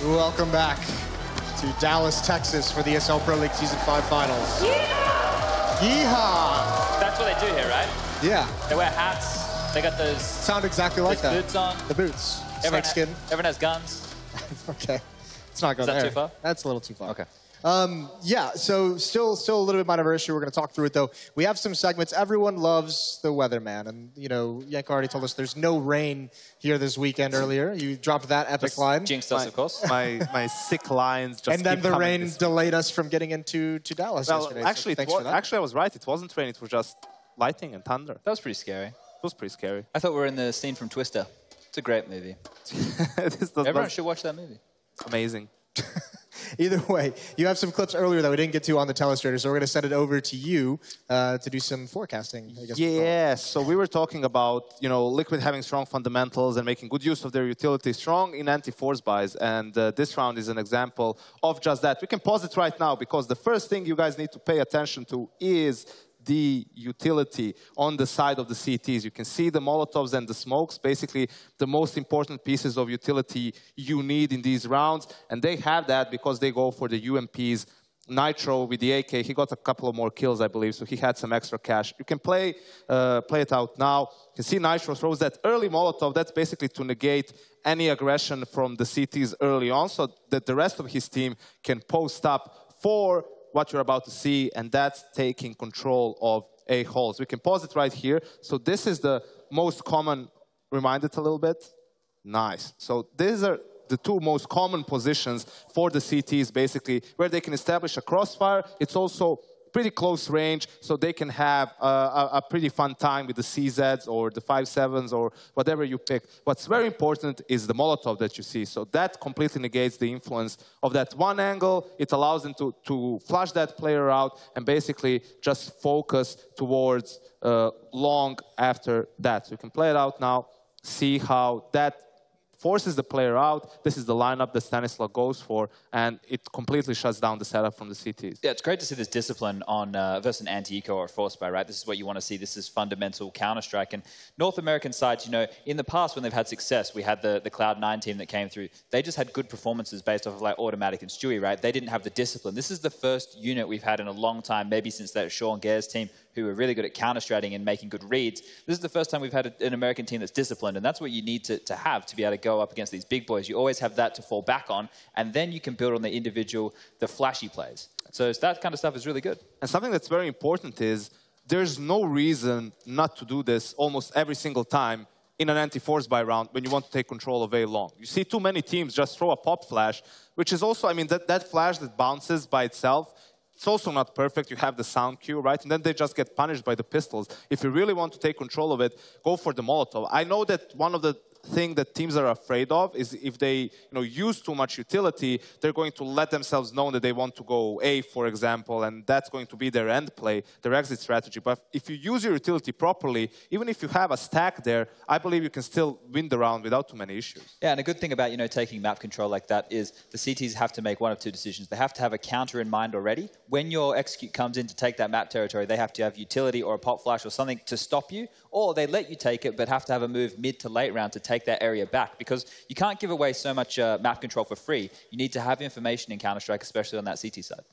Welcome back to Dallas, Texas for the ESL Pro League Season 5 Finals. Yeah! Yeehaw! That's what they do here, right? Yeah. They wear hats. They got those... Sound exactly like that. Boots on. The boots. Everyone, Snake skin. Everyone has guns. Okay. It's not going there. Is that too far? That's a little too far. Okay. Yeah, so still a little bit minor issue. We're going to talk through it, though. We have some segments. Everyone loves the weatherman. And, you know, Yanko already told us there's no rain here this weekend earlier. You dropped that epic line. Jinxed us, of course. My sick lines just and then the rain delayed us from getting into Dallas yesterday. Actually, so actually, I was right. It wasn't rain. It was just lightning and thunder. That was pretty scary. It was pretty scary. I thought we were in the scene from Twister. It's a great movie. Everyone should watch that movie. It's amazing. Either way, you have some clips earlier that we didn't get to on the telestrator, so we're going to send it over to you to do some forecasting, I guess. Yeah, so we were talking about, you know, Liquid having strong fundamentals and making good use of their utility, strong in anti-force buys, and this round is an example of just that. We can pause it right now because the first thing you guys need to pay attention to is the utility on the side of the CTs. You can see the Molotovs and the smokes, basically the most important pieces of utility you need in these rounds. And they have that because they go for the UMPs. Nitro with the AK, he got a couple of more kills, I believe, so he had some extra cash. You can play it out now. You can see Nitro throws that early Molotov. That's basically to negate any aggression from the CTs early on so that the rest of his team can post up for what you're about to see, and that's taking control of A holes. We can pause it right here. So this is the most common, remind it a little bit. Nice. So these are the two most common positions for the CTs, basically, where they can establish a crossfire. It's also pretty close range, so they can have a pretty fun time with the CZs or the 5.7s or whatever you pick. What's very important is the Molotov that you see. So that completely negates the influence of that one angle. It allows them to flush that player out and basically just focus towards long after that. So you can play it out now, see how that forces the player out. This is the lineup that Stanislav goes for, and it completely shuts down the setup from the CTs. Yeah, it's great to see this discipline on versus an anti-eco or a force buy, right? This is what you want to see. This is fundamental Counter-Strike. And North American sides, you know, in the past when they've had success, we had the Cloud9 team that came through. They just had good performances based off of like Automatic and Stewie, right? They didn't have the discipline. This is the first unit we've had in a long time, maybe since that Sean Gare's team, who were really good at counter-stratting and making good reads. This is the first time we've had an American team that's disciplined, and that's what you need to have to be able to go up against these big boys. You always have that to fall back on, and then you can build on the individual, the flashy plays. So that kind of stuff is really good. And something that's very important is there's no reason not to do this almost every single time in an anti-force buy round when you want to take control of A long. You see too many teams just throw a pop flash, which is also, I mean, that flash that bounces by itself, it's also not perfect. You have the sound cue, right? And then they just get punished by the pistols. If you really want to take control of it, go for the Molotov. I know that one of the thing that teams are afraid of is if they use too much utility, they're going to let themselves know that they want to go A, for example, and that's going to be their end play, their exit strategy. But if you use your utility properly, even if you have a stack there, I believe you can still win the round without too many issues. Yeah, and a good thing about taking map control like that is the CTs have to make one of two decisions. They have to have a counter in mind already. When your execute comes in to take that map territory, they have to have utility or a pop flash or something to stop you, or they let you take it but have to have a move mid to late round to take that area back, because you can't give away so much map control for free. You need to have information in Counter-Strike, especially on that CT side.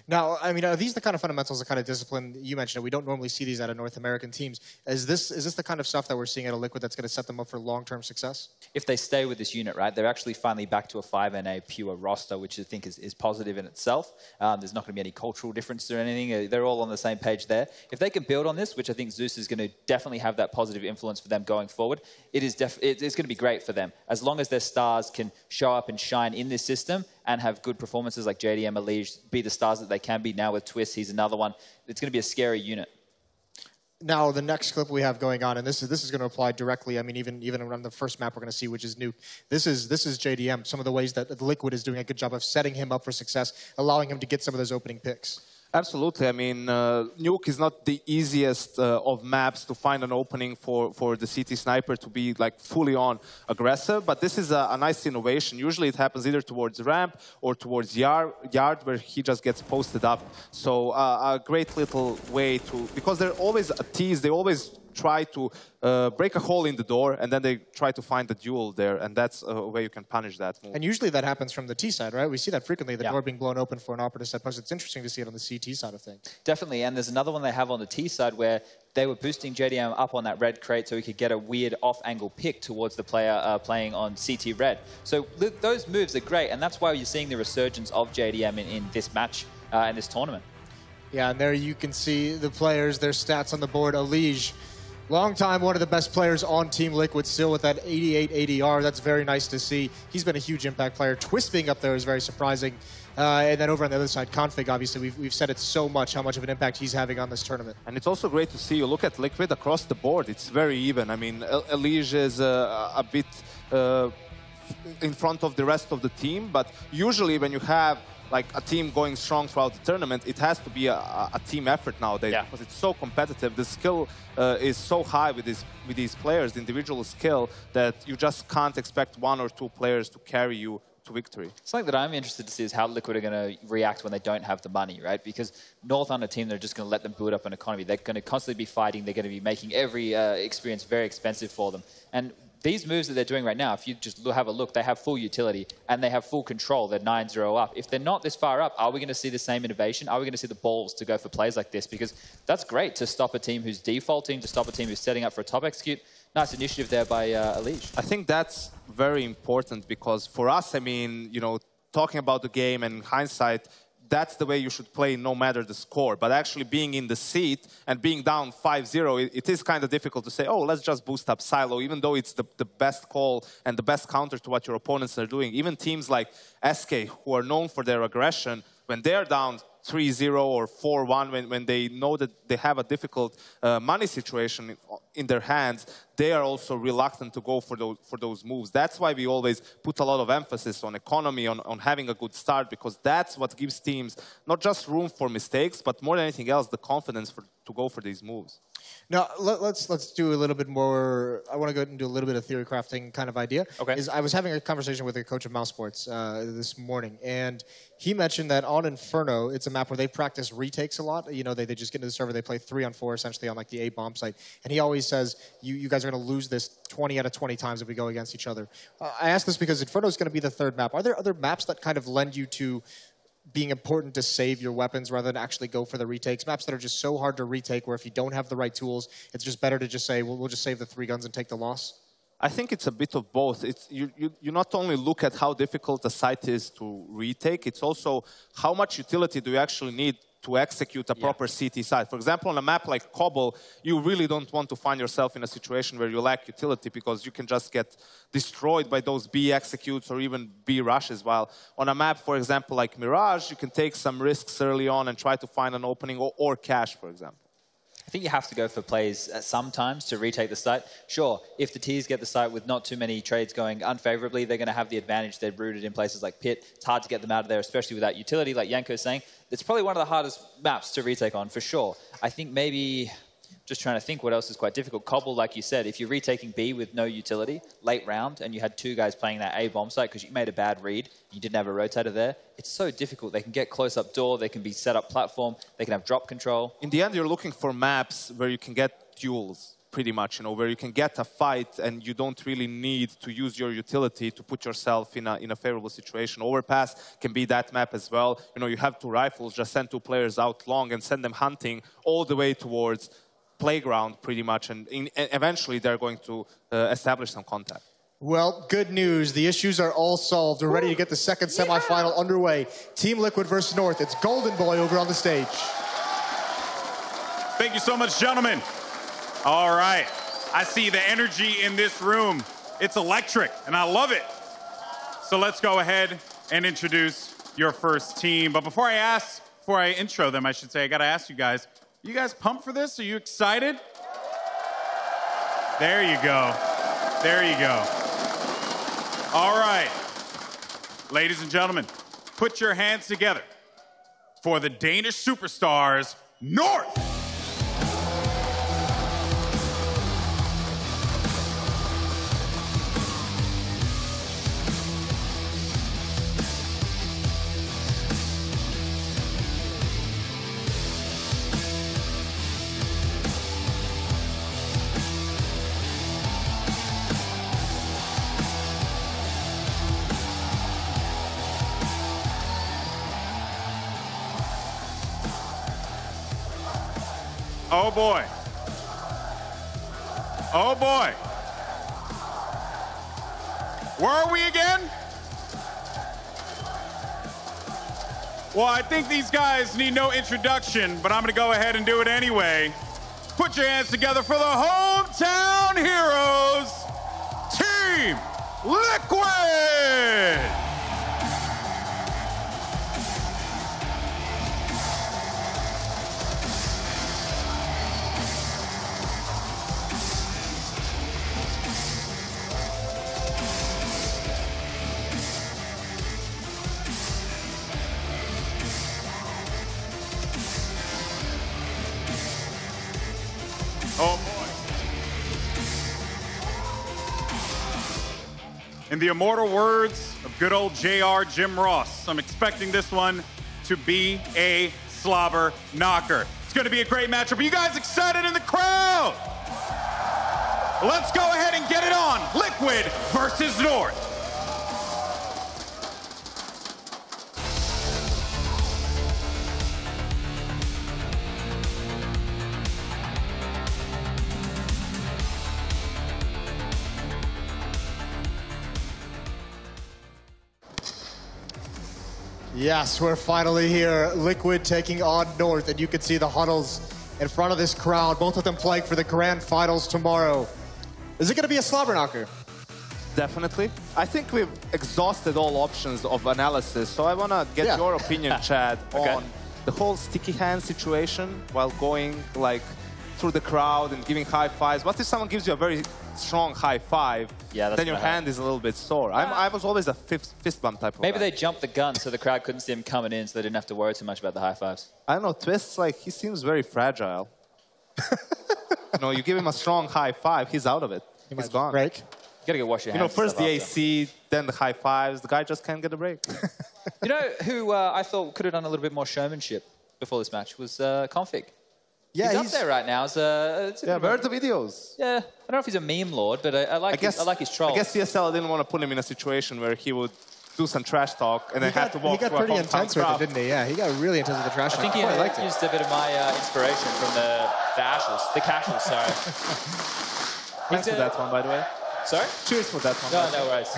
Now, I mean, are these the kind of fundamentals, the kind of discipline you mentioned? We don't normally see these out of North American teams. Is this the kind of stuff that we're seeing out of Liquid that's going to set them up for long-term success? If they stay with this unit, right, they're actually finally back to a 5NA pure roster, which I think is positive in itself. There's not going to be any cultural difference or anything. They're all on the same page there. If they can build on this, which I think Zeus is going to definitely have that positive influence for them going forward, it's going to be great for them. As long as their stars can show up and shine in this system and have good performances like JDM, Elige, be the stars that they can be. Now with Twist, he's another one. It's going to be a scary unit. Now, the next clip we have going on, and this is going to apply directly, I mean, even on the first map we're going to see, which is Nuke. This is JDM, some of the ways that Liquid is doing a good job of setting him up for success, allowing him to get some of those opening picks. Absolutely. I mean, Nuke is not the easiest of maps to find an opening for the CT sniper to be like fully on aggressive, but this is a nice innovation. Usually it happens either towards ramp or towards yard where he just gets posted up. So a great little way to, because they're always a tease, they always try to break a hole in the door, and then they try to find the duel there, and that's a way you can punish that move. And usually that happens from the T side, right? We see that frequently, the door being blown open for an operative set push. It's interesting to see it on the CT side of things. Definitely, and there's another one they have on the T side where they were boosting JDM up on that red crate so he could get a weird off-angle pick towards the player playing on CT red. So those moves are great, and that's why you're seeing the resurgence of JDM in this match, in this tournament. Yeah, and there you can see the players, their stats on the board. Alige, long time one of the best players on Team Liquid, still with that 88 ADR. That's very nice to see. He's been a huge impact player. Twist being up there is very surprising. And then over on the other side, Config, obviously, we've said it so much, how much of an impact he's having on this tournament. And it's also great to see, you look at Liquid across the board, it's very even. I mean, Alige is a bit in front of the rest of the team, but usually when you have like a team going strong throughout the tournament, it has to be a team effort nowadays because it's so competitive. The skill is so high with these players, the individual skill, that you just can't expect one or two players to carry you to victory. Something that I'm interested to see is how Liquid are going to react when they don't have the money, right? Because North on a team, they're just going to let them build up an economy. They're going to constantly be fighting. They're going to be making every experience very expensive for them. And these moves that they're doing right now, if you just have a look, they have full utility and they have full control. They're 9-0 up. If they're not this far up, are we going to see the same innovation? Are we going to see the balls to go for plays like this? Because that's great to stop a team who's defaulting, to stop a team who's setting up for a top execute. Nice initiative there by Alige. I think that's very important because for us, I mean, you know, talking about the game and hindsight, that's the way you should play no matter the score. But actually being in the seat and being down 5-0, it is kind of difficult to say, oh, let's just boost up Silo, even though it's the best call and the best counter to what your opponents are doing. Even teams like SK, who are known for their aggression, when they're down 3-0 or 4-1, when they know that they have a difficult money situation in their hands, they are also reluctant to go for those moves. That's why we always put a lot of emphasis on economy, on having a good start, because that's what gives teams not just room for mistakes, but more than anything else, the confidence to go for these moves. Now, let's do a little bit more. I want to go and do a little bit of theory crafting kind of idea. Okay. I was having a conversation with a coach of Mouse Sports this morning, and he mentioned that on Inferno, it's a map where they practice retakes a lot. You know, they just get into the server, they play 3-on-4 essentially on like the A bomb site, and he always says, you guys are going to lose this 20 out of 20 times if we go against each other. I asked this because Inferno is going to be the third map. Are there other maps that kind of lend you to being important to save your weapons rather than actually go for the retakes? Maps that are just so hard to retake where if you don't have the right tools, it's just better to just say, well, we'll just save the 3 guns and take the loss? I think it's a bit of both. You not only look at how difficult a site is to retake, it's also how much utility do you actually need to execute a proper CT site. For example, on a map like Cobble, you really don't want to find yourself in a situation where you lack utility because you can just get destroyed by those B executes or even B rushes. While on a map, for example, like Mirage, you can take some risks early on and try to find an opening or cash, for example. I think you have to go for plays sometimes to retake the site. Sure, if the T's get the site with not too many trades going unfavorably, they're going to have the advantage. They're rooted in places like Pit. It's hard to get them out of there, especially without utility, like Yanko's saying. It's probably one of the hardest maps to retake on, for sure. I think maybe, just trying to think what else is quite difficult. Cobble, like you said, if you're retaking B with no utility, late round, and you had 2 guys playing that A bomb site because you made a bad read, you didn't have a rotator there, it's so difficult. They can get close up door, they can be set up platform, they can have drop control. In the end, you're looking for maps where you can get duels, pretty much, you know, where you can get a fight and you don't really need to use your utility to put yourself in a favorable situation. Overpass can be that map as well. You know, you have 2 rifles, just send 2 players out long and send them hunting all the way towards playground, pretty much, and eventually they're going to establish some contact. Well, good news. The issues are all solved. We're ready to get the second semifinal underway. Team Liquid versus North. It's Golden Boy over on the stage. Thank you so much, gentlemen. All right. I see the energy in this room. It's electric, and I love it. So let's go ahead and introduce your first team. But before I intro them, I should say, I got to ask you guys pumped for this? Are you excited? There you go. There you go. All right. Ladies and gentlemen, put your hands together for the Danish superstars, North. Oh boy. Oh boy. Where are we again? Well, I think these guys need no introduction, but I'm going to go ahead and do it anyway. Put your hands together for the hometown heroes, Team Liquid! Oh boy. In the immortal words of good old JR Jim Ross, I'm expecting this one to be a slobber knocker. It's going to be a great matchup. Are you guys excited in the crowd? Let's go ahead and get it on. Liquid versus North. Yes, we're finally here. Liquid taking on North, and you can see the huddles in front of this crowd, both of them playing for the grand finals tomorrow. Is it going to be a slobber knocker? Definitely. I think we've exhausted all options of analysis, so I want to get your opinion, Chad, on the whole sticky hand situation while going like through the crowd and giving high fives. What if someone gives you a very strong high five, then your hand is a little bit sore? I was always a fist bump type of guy. Maybe they jumped the gun so the crowd couldn't see him coming in, so they didn't have to worry too much about the high fives. I don't know, Twist's like, he seems very fragile. You know, you give him a strong high five, he's out of it. He's gone. Break. You gotta go wash your hands. You know, first the AC, then the high fives. The guy just can't get a break. You know who I thought could have done a little bit more showmanship before this match was Config. Yeah, he's up there right now. Yeah, where are the videos? Yeah, I don't know if he's a meme lord, but I like his troll. I guess ESL didn't want to put him in a situation where he would do some trash talk and then have to walk through a hometown crowd. He got pretty intense with it, didn't he? Yeah, he got really into the trash talk. I think he used a bit of my inspiration from the casuals, sorry. Thanks for that one, by the way. Sorry? Cheers for that one. No worries.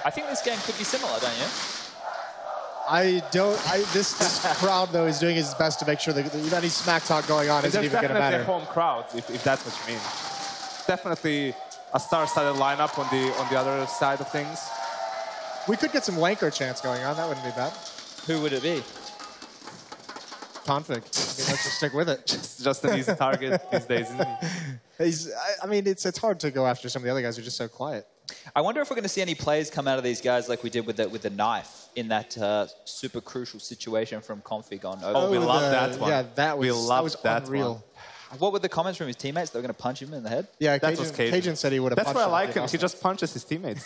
I think this game could be similar, don't you? This crowd, though, is doing his best to make sure that any smack talk going on isn't even going to matter. There's definitely home crowds, if that's what you mean. Definitely a star-studded lineup on the other side of things. We could get some wanker chants going on. That wouldn't be bad. Who would it be? Config. I mean, let's just stick with it. Just an easy target these days, isn't he? I mean, it's hard to go after some of the other guys who are just so quiet. I wonder if we're going to see any plays come out of these guys like we did with the knife in that super crucial situation from Config on. Oh, we love that one. Yeah, that was unreal. One. What were the comments from his teammates? They were going to punch him in the head? Yeah, that was Cajun said he would have punched him. That's why I like him. He just punches his teammates.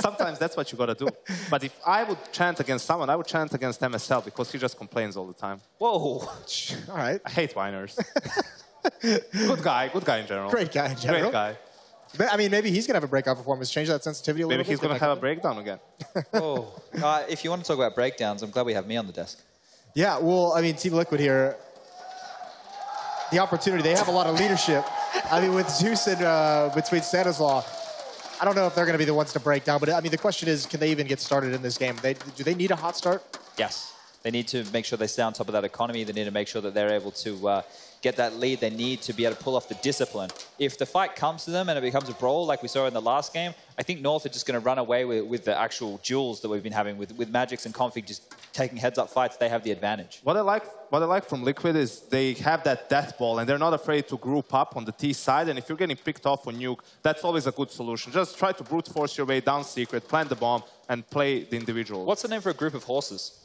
Sometimes that's what you got to do. But if I would chant against someone, I would chant against MSL because he just complains all the time. Whoa. All right. I hate whiners. Good guy in general. Great guy in general. Great guy. I mean, maybe he's going to have a breakout performance. Change that sensitivity a little bit. Maybe he's going to have a breakdown again. Oh. If you want to talk about breakdowns, I'm glad we have me on the desk. Yeah, well, I mean, Team Liquid here, the opportunity, they have a lot of leadership. I mean, with Zeus and between Stanislaw, I don't know if they're going to be the ones to break down, but I mean, the question is, can they even get started in this game? Do they need a hot start? Yes. They need to make sure they stay on top of that economy. They need to make sure that they're able to get that lead. They need to be able to pull off the discipline. If the fight comes to them and it becomes a brawl like we saw in the last game, I think North are just going to run away with the actual duels that we've been having with Magix and Config just taking heads-up fights. They have the advantage. What I like from Liquid is they have that death ball and they're not afraid to group up on the T side. And if you're getting picked off on Nuke, that's always a good solution. Just try to brute force your way down secret, plant the bomb, and play the individual. What's the name for a group of horses?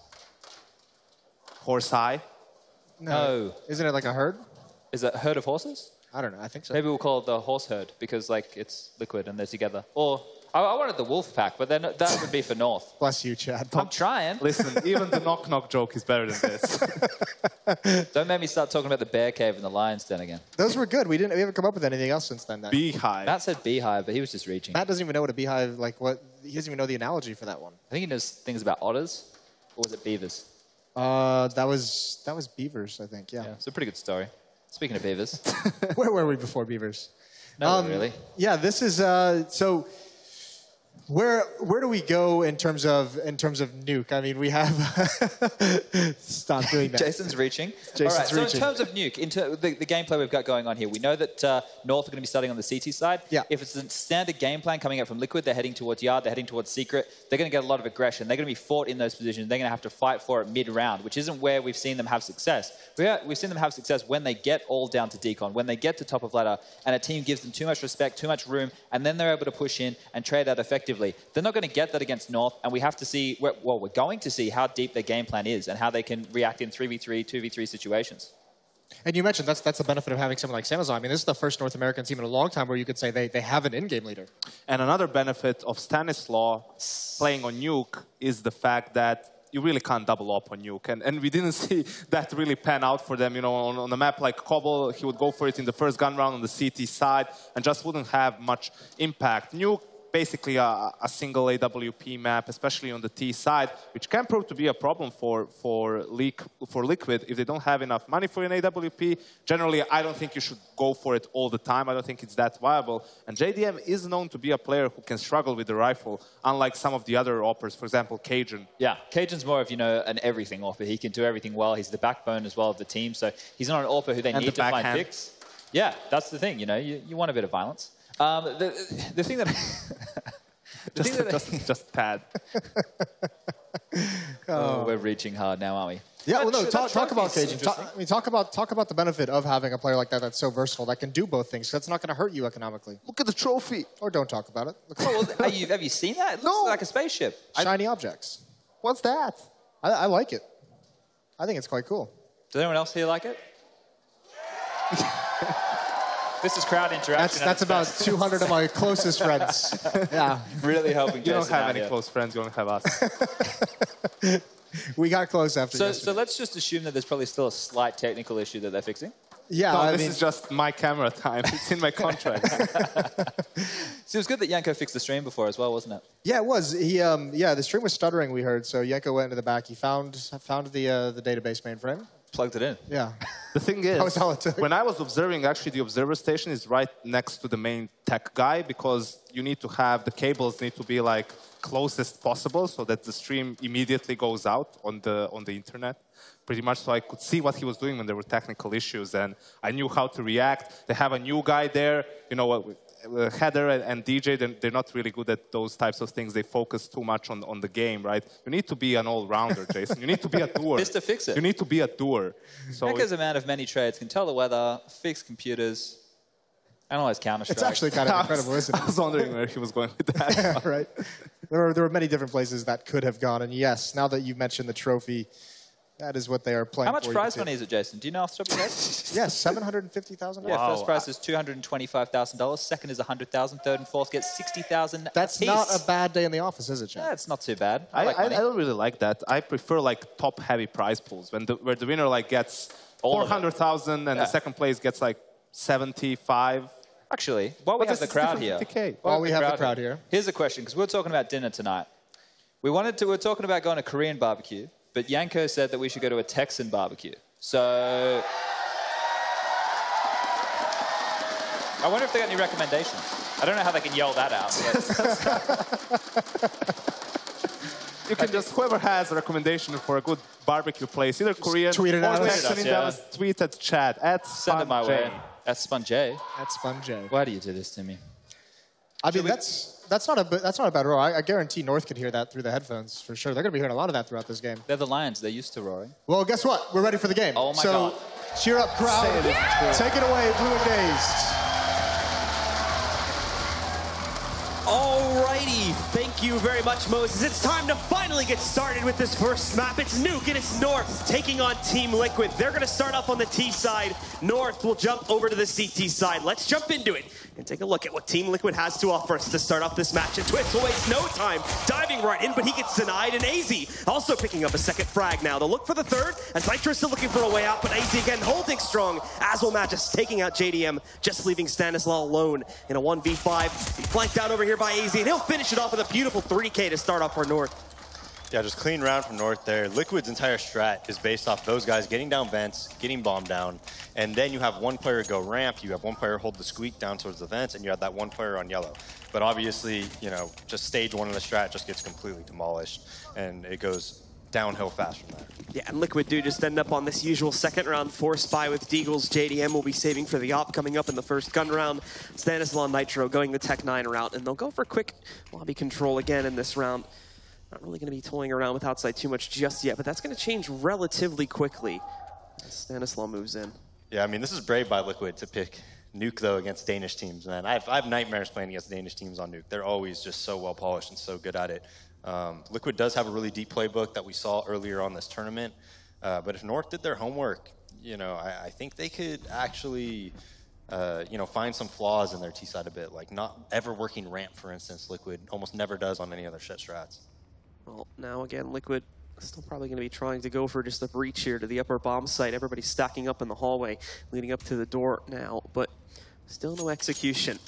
Horse eye? No. Isn't it like a herd? Is it a herd of horses? I don't know. I think so. Maybe we'll call it the horse herd because like it's Liquid and they're together. Or I wanted the wolf pack, but then that would be for North. Bless you, Chad. I'm trying. Listen, even the knock-knock joke is better than this. Don't make me start talking about the bear cave and the lion's den again. Those were good. We haven't come up with anything else since then. Beehive. Matt said beehive, but he was just reaching. Matt doesn't even know what a beehive, he doesn't even know the analogy for that one. I think he knows things about otters. Or was it beavers? That was beavers, I think, yeah. It's a pretty good story. Speaking of beavers. Where were we before beavers? No, really. Yeah, this is so. Where do we go in terms of Nuke? I mean, we have stop doing that. Jason's reaching. Jason's All right. So reaching. in terms of Nuke, the gameplay we've got going on here, we know that North are going to be starting on the CT side. Yeah. If it's a standard game plan coming out from Liquid, they're heading towards Yard, they're heading towards Secret. They're going to get a lot of aggression. They're going to be fought in those positions. They're going to have to fight for it mid-round, which isn't where we've seen them have success. We've seen them have success when they get all down to decon, when they get to top of ladder, and a team gives them too much respect, too much room, and then they're able to push in and trade out effectively. They're not going to get that against North, and we have to see, well, we're going to see how deep their game plan is and how they can react in 3v3, 2v3 situations. And you mentioned that's the benefit of having someone like Samazon. I mean, this is the first North American team in a long time where you could say they have an in-game leader. And another benefit of Stanislaw playing on Nuke is the fact that you really can't double up on Nuke. And we didn't see that really pan out for them. You know, on a map like Cobble, he would go for it in the first gun round on the CT side and just wouldn't have much impact. Nuke, basically a single AWP map, especially on the T side, which can prove to be a problem for Liquid if they don't have enough money for an AWP. Generally, I don't think you should go for it all the time. I don't think it's that viable. And JDM is known to be a player who can struggle with the rifle, unlike some of the other oppers, for example, Cajun. Yeah, Cajun's more of, you know, an everything opper. He can do everything well. He's the backbone as well of the team, so he's not an opper who they need to find picks. Yeah, that's the thing, you know, you want a bit of violence. The thing that... just pad. Oh, we're reaching hard now, aren't we? Yeah, well, no, talk about Cajun. Talk about the benefit of having a player like that that's so versatile, that can do both things. That's not going to hurt you economically. Look at the trophy. Or don't talk about it. Oh, well, have you seen that? It looks like a spaceship. Shiny objects. What's that? I like it. I think it's quite cool. Does anyone else here like it? This is crowd interaction. That's about 200 of my closest friends. Yeah. Really helping Jason. You don't have any close friends, you don't have us. We got close after So let's just assume that there's probably still a slight technical issue that they're fixing. Yeah, no, this is just my camera time. It's in my contract. So it was good that Yanko fixed the stream before as well, wasn't it? Yeah, it was. He, yeah, the stream was stuttering, we heard. So Yanko went into the back. He found the database mainframe. Plugged it in. Yeah. The thing is, that was all it took. When I was observing, actually, the observer station is right next to the main tech guy because you need to have the cables need to be like closest possible so that the stream immediately goes out on the internet. Pretty much, so I could see what he was doing when there were technical issues, and I knew how to react. They have a new guy there, you know, Heather and DJ. They're not really good at those types of things. They focus too much on the game, right? You need to be an all-rounder, Jason. You need to be a doer. Just to fix it. You need to be a doer. So Yanko's a man of many trades. Can tell the weather, fix computers, analyze Counter-Strike. It's actually kind of incredible, isn't it? I was wondering where he was going with that. Yeah, right. There were many different places that could have gone, and yes, now that you've mentioned the trophy, that is what they are playing. How much prize money is it, Jason? Do you know off the top of your head? Yes, $750,000. Yeah, first prize is $225,000. Second is $100,000. Third and fourth gets $60,000. That's not a bad day in the office, is it, Chad? Yeah, it's not too bad. I don't really like that. I prefer like top-heavy prize pools where the winner like gets 400,000 and the second place gets like 75. Actually, while we have the crowd here, here's a question, because we were talking about dinner tonight. We were talking about going to Korean barbecue, but Yanko said that we should go to a Texan barbecue. So I wonder if they got any recommendations. I don't know how they can yell that out. You can just, whoever has a recommendation for a good barbecue place, either Korean tweet it or out. Texan, tweet at Chad, Send it my way. At Sponjay. At Sponjay. Why do you do this to me? I mean, that's not a bad roar. I guarantee North could hear that through the headphones for sure. They're going to be hearing a lot of that throughout this game. They're the Lions. They're used to roaring. Well, guess what? We're ready for the game. Oh my God! So cheer up, crowd. Take it away, Blue and Dazed. Alrighty, thank you very much, Moses. It's time to finally get started with this first map. It's Nuke and it's North taking on Team Liquid. They're going to start off on the T side. North will jump over to the CT side. Let's jump into it and take a look at what Team Liquid has to offer us to start off this match. And Twist will waste no time diving right in, but he gets denied. And AZ also picking up a second frag now. They'll look for the third, as Nitro still looking for a way out, but AZ again holding strong. As will Magis taking out JDM, just leaving Stanislaw alone in a 1v5. He's flanked out over here by AZ, and he'll finish it off with a beautiful 3K to start off for North. Yeah, just clean round from North there. Liquid's entire strat is based off those guys getting down vents, getting bombed down, and then you have one player go ramp, you have one player hold the squeak down towards the vents, and you have that one player on yellow. But obviously, you know, just stage one of the strat just gets completely demolished, and it goes downhill fast from there. Yeah, and Liquid do just end up on this usual second round force buy with Deagles. JDM will be saving for the op coming up in the first gun round. Stanislaw and Nitro going the Tech 9 route, and they'll go for quick lobby control again in this round. Not really going to be toying around with outside too much just yet, but that's going to change relatively quickly as Stanislaw moves in. Yeah, I mean, this is brave by Liquid to pick Nuke, though, against Danish teams, man. I have nightmares playing against Danish teams on Nuke. They're always just so well polished and so good at it. Liquid does have a really deep playbook that we saw earlier on this tournament, but if North did their homework, you know, I think they could actually, you know, find some flaws in their T-side a bit, like not ever working ramp, for instance. Liquid almost never does on any other shit strats. Well, now again, Liquid still probably going to be trying to go for just a breach here to the upper bomb site. Everybody's stacking up in the hallway, leading up to the door now, but still no execution.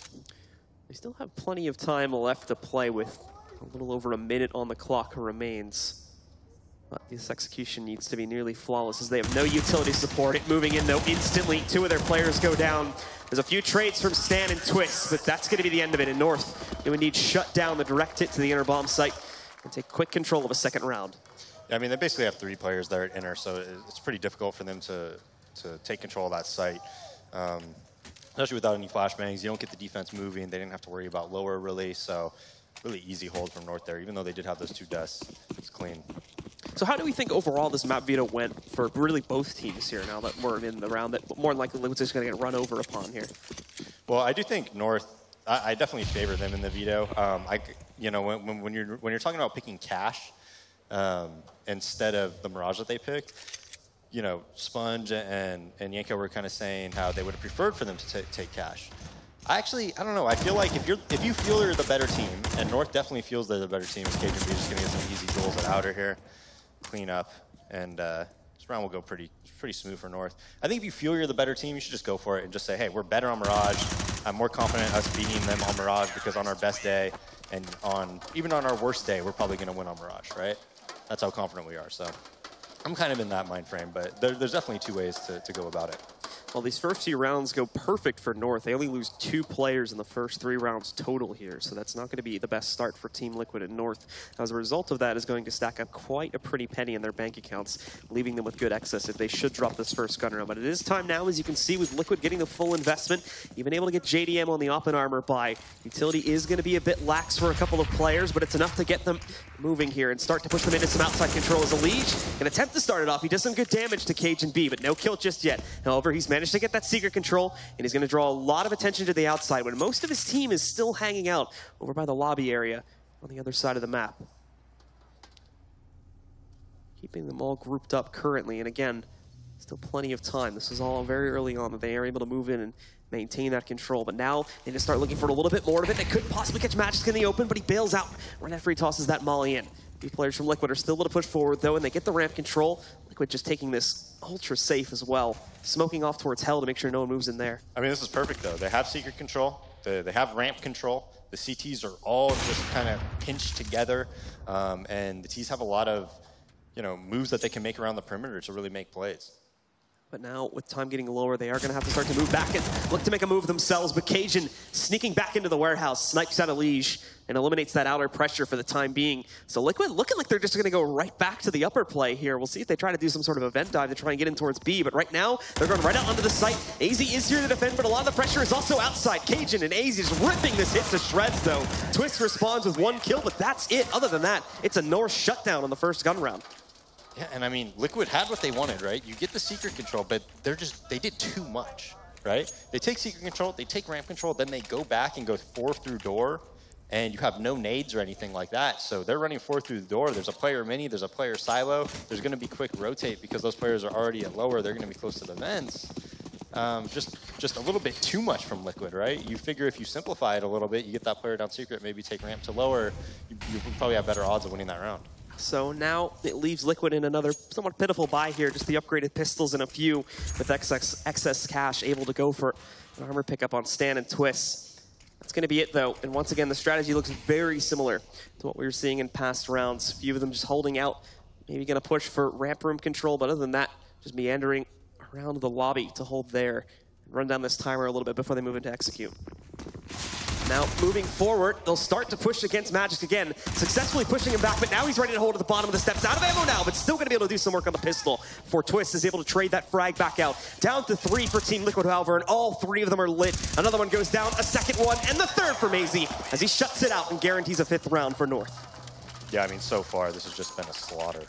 They still have plenty of time left to play with a little over a minute on the clock remains. But this execution needs to be nearly flawless as they have no utility support. It moving in though instantly. Two of their players go down. There's a few trades from Stan and Twist, but that's going to be the end of it. In North, they would need shut down the direct hit to the inner bomb site and take quick control of a second round. Yeah, I mean, they basically have 3 players there at inner, so it's pretty difficult for them to take control of that site. Especially without any flashbangs, you don't get the defense moving. They didn't have to worry about lower really, so really easy hold from North there, even though they did have those 2 deaths. It's clean. So how do we think overall this map veto went for really both teams here now that we're in the round that more than likely Liquid's just going to get run over upon here? Well, I do think North, I definitely favor them in the veto. You know, when you're talking about picking Cash instead of the Mirage that they picked, you know, Sponge and Yanko were kind of saying how they would have preferred for them to take Cash. I don't know. I feel like if you feel you're the better team, and North definitely feels they're the better team, Cajun B is just going to get some easy duels at outer here, clean up, and this round will go pretty smooth for North. I think if you feel you're the better team, you should just go for it and just say, hey, we're better on Mirage. I'm more confident us beating them on Mirage because on our best day and even on our worst day, we're probably going to win on Mirage, right? That's how confident we are. So I'm kind of in that mind frame, but there's definitely 2 ways to go about it. Well, these first few rounds go perfect for North. They only lose 2 players in the first 3 rounds total here, so that's not going to be the best start for Team Liquid and North. As a result of that is going to stack up quite a pretty penny in their bank accounts, leaving them with good excess if they should drop this first gun round. But it is time now, as you can see, with Liquid getting the full investment, even able to get JDM on the op and armor buy. Utility is going to be a bit lax for a couple of players, but it's enough to get them moving here and start to push them into some outside control as a Liege. An attempt to start it off. He does some good damage to Cajun B, but no kill just yet. However, he's managed to get that secret control, and he's going to draw a lot of attention to the outside when most of his team is still hanging out over by the lobby area on the other side of the map. Keeping them all grouped up currently, and again, still plenty of time. This is all very early on that they are able to move in and maintain that control, but now they just start looking for a little bit more of it. They could possibly catch Magic in the open, but he bails out right after he tosses that molly in. These players from Liquid are still able to push forward, though, and they get the ramp control. Liquid just taking this ultra safe as well, smoking off towards Hell to make sure no one moves in there. I mean, this is perfect, though. They have secret control. They have ramp control. The CTs are all just kind of pinched together, and the Ts have a lot of, you know, moves that they can make around the perimeter to really make plays. But now, with time getting lower, they are going to have to start to move back and look to make a move themselves. But Cajun sneaking back into the warehouse, snipes out a Liege, and eliminates that outer pressure for the time being. So Liquid looking like they're just going to go right back to the upper play here. We'll see if they try to do some sort of event dive to try and get in towards B. But right now, they're going right out onto the site. AZ is here to defend, but a lot of the pressure is also outside. Cajun and AZ is ripping this hit to shreds, though. Twist responds with 1 kill, but that's it. Other than that, it's a North shutdown on the first gun round. Yeah, and I mean, Liquid had what they wanted, right? You get the secret control, but they did too much, right? They take secret control, they take ramp control, then they go back and go 4 through door, and you have no nades or anything like that. So they're running 4 through the door. There's a player mini, there's a player silo. There's going to be quick rotate because those players are already at lower. They're going to be close to the vents. Just a little bit too much from Liquid, right? You figure if you simplify it a little bit, you get that player down secret, maybe take ramp to lower, you probably have better odds of winning that round. So now it leaves Liquid in another somewhat pitiful buy here, just the upgraded pistols and a few with excess cash able to go for an armor pickup on Stan and Twist. That's going to be it, though. And once again, the strategy looks very similar to what we were seeing in past rounds. A few of them just holding out, maybe going to push for ramp room control, but other than that, just meandering around the lobby to hold there and run down this timer a little bit before they move into execute. Now, moving forward, they'll start to push against Magic again, successfully pushing him back, but now he's ready to hold at the bottom of the steps. Out of ammo now, but still going to be able to do some work on the pistol. For Twist is able to trade that frag back out. Down to 3 for Team Liquid, however, and all 3 of them are lit. Another one goes down, a second one, and the third for Maisie, as he shuts it out and guarantees a 5th round for North. Yeah, I mean, so far, this has just been a slaughter.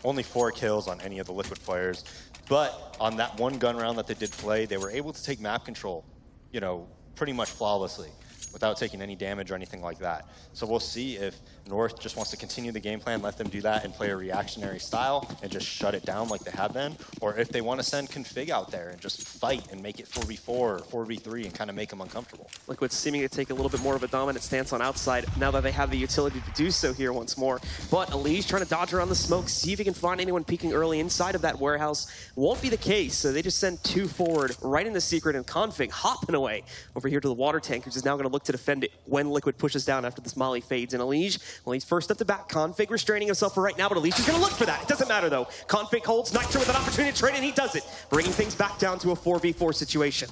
Only 4 kills on any of the Liquid players, but on that one gun round that they did play, they were able to take map control, you know, pretty much flawlessly, without taking any damage or anything like that. So we'll see if North just wants to continue the game plan, let them do that and play a reactionary style and just shut it down like they have been, or if they want to send Config out there and just fight and make it 4v4 or 4v3 and kind of make them uncomfortable. Liquid's seeming to take a little bit more of a dominant stance on outside now that they have the utility to do so here once more. But Elise trying to dodge around the smoke, see if he can find anyone peeking early inside of that warehouse. Won't be the case, so they just send 2 forward right into Secret, and Config hopping away over here to the water tank, which is now going to look to defend it when Liquid pushes down after this molly fades. And Elise, well, he's first up the back. Config restraining himself for right now, but Elise is going to look for that. It doesn't matter, though. Config holds Nitro with an opportunity to trade, and he does it, bringing things back down to a 4v4 situation.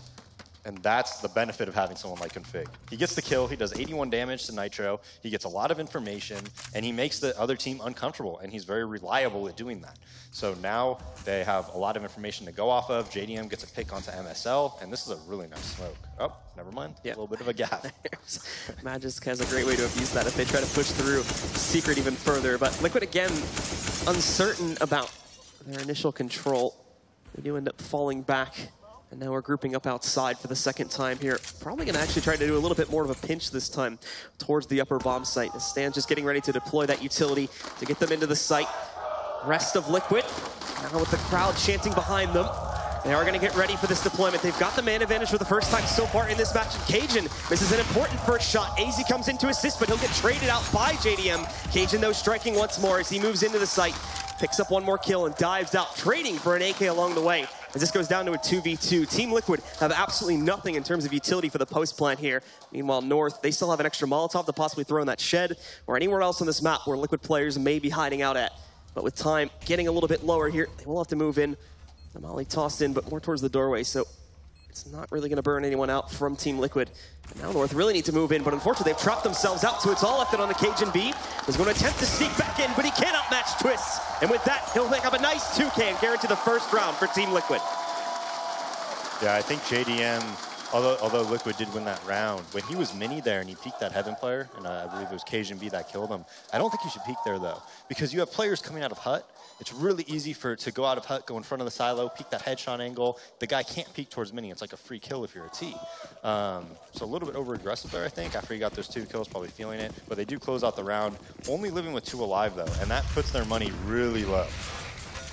And that's the benefit of having someone like Config. He gets the kill, he does 81 damage to Nitro, he gets a lot of information, and he makes the other team uncomfortable, and he's very reliable at doing that. So now they have a lot of information to go off of. JDM gets a pick onto MSL, and this is a really nice smoke. Oh, never mind. Yeah. A little bit of a gap. Magisk has a great way to abuse that if they try to push through Secret even further. But Liquid, again, uncertain about their initial control. They do end up falling back. And now we're grouping up outside for the second time here. Probably going to actually try to do a little bit more of a pinch this time towards the upper bomb site. As Stan's just getting ready to deploy that utility to get them into the site. Rest of Liquid, now with the crowd chanting behind them. They are going to get ready for this deployment. They've got the man advantage for the first time so far in this match. And Cajun misses an important first shot. AZ comes in to assist, but he'll get traded out by JDM. Cajun, though, striking once more as he moves into the site. Picks up one more kill and dives out, trading for an AK along the way. As this goes down to a 2v2. Team Liquid have absolutely nothing in terms of utility for the post plant here. Meanwhile, North, they still have an extra Molotov to possibly throw in that shed or anywhere else on this map where Liquid players may be hiding out at. But with time getting a little bit lower here, they will have to move in. The molly tossed in, but more towards the doorway, so it's not really going to burn anyone out from Team Liquid. And now North really need to move in, but unfortunately they've trapped themselves out, so it's all left on the Cajun B. He's going to attempt to sneak back in, but he cannot match Twist. And with that, he'll pick up a nice 2K and guarantee the first round for Team Liquid. Yeah, I think JDM, although Liquid did win that round, when he was mini there and he peeked that Heaven player, and I believe it was Cajun B that killed him, I don't think you should peek there, though, because you have players coming out of hut. It's really easy to go out of hut, go in front of the silo, peek that headshot angle. The guy can't peek towards mini. It's like a free kill if you're a T. So a little bit over-aggressive there, I think. After he got those 2 kills, probably feeling it. But they do close out the round, only living with 2 alive, though, and that puts their money really low.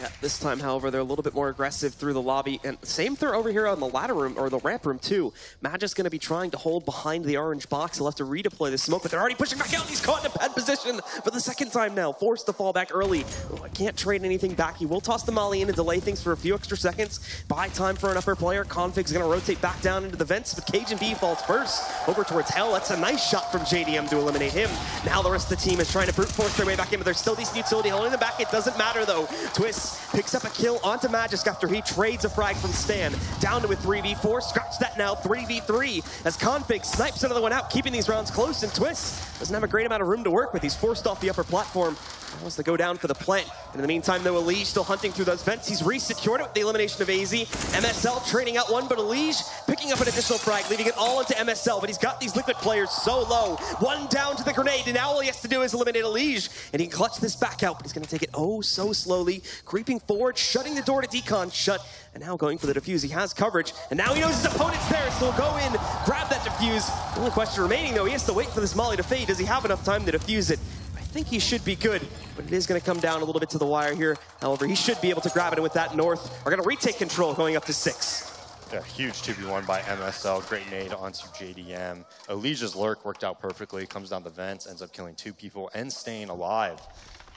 Yeah, this time, however, they're a little bit more aggressive through the lobby. And same through over here on the ladder room, or the ramp room, too. Magisk's going to be trying to hold behind the orange box. He'll have to redeploy the smoke, but they're already pushing back out. He's caught in a bad position for the second time now. Forced to fall back early. Oh, I can't trade anything back. He will toss the molly in and delay things for a few extra seconds. Buy time for an upper player. Config's going to rotate back down into the vents, but Cajun B falls first over towards Hell. That's a nice shot from JDM to eliminate him. Now the rest of the team is trying to brute force their way back in, but there's still decent utility holding them back. It doesn't matter, though. Twist picks up a kill onto Magisk after he trades a frag from Stan. Down to a 3v4. Scratch that now, 3v3. As Config snipes another one out, keeping these rounds close, and Twist doesn't have a great amount of room to work with. He's forced off the upper platform. He wants to go down for the plant. And in the meantime, though, Elige still hunting through those vents. He's re-secured it with the elimination of AZ. MSL trading out one, but Elige picking up an additional frag, leaving it all into MSL. But he's got these Liquid players so low. One down to the grenade, and now all he has to do is eliminate Elige. And he can clutch this back out, but he's going to take it oh so slowly. Creeping forward, shutting the door to Decon shut. And now going for the defuse. He has coverage, and now he knows his opponent's there, so he'll go in, grab that defuse. The only question remaining, though, he has to wait for this molly to fade. Does he have enough time to defuse it? I think he should be good, but it is going to come down a little bit to the wire here. However, he should be able to grab it, and with that, North are going to retake control, going up to 6. Yeah, huge 2v1 by MSL. Great nade onto JDM. Elige's lurk worked out perfectly. Comes down the vents, ends up killing 2 people and staying alive.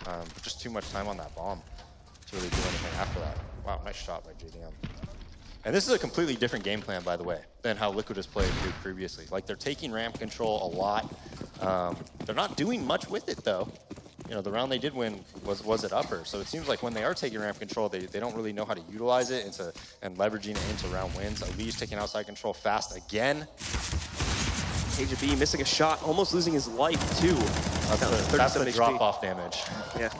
But just too much time on that bomb to really do anything after that. Wow, nice shot by JDM. And this is a completely different game plan, by the way, than how Liquid has played Nuke previously. Like, they're taking ramp control a lot. They're not doing much with it, though. You know, the round they did win was at upper. So it seems like when they are taking ramp control, they don't really know how to utilize it and leveraging it into round wins. Elise taking outside control fast again. KJB missing a shot, almost losing his life, too. That's the drop-off damage. Yeah.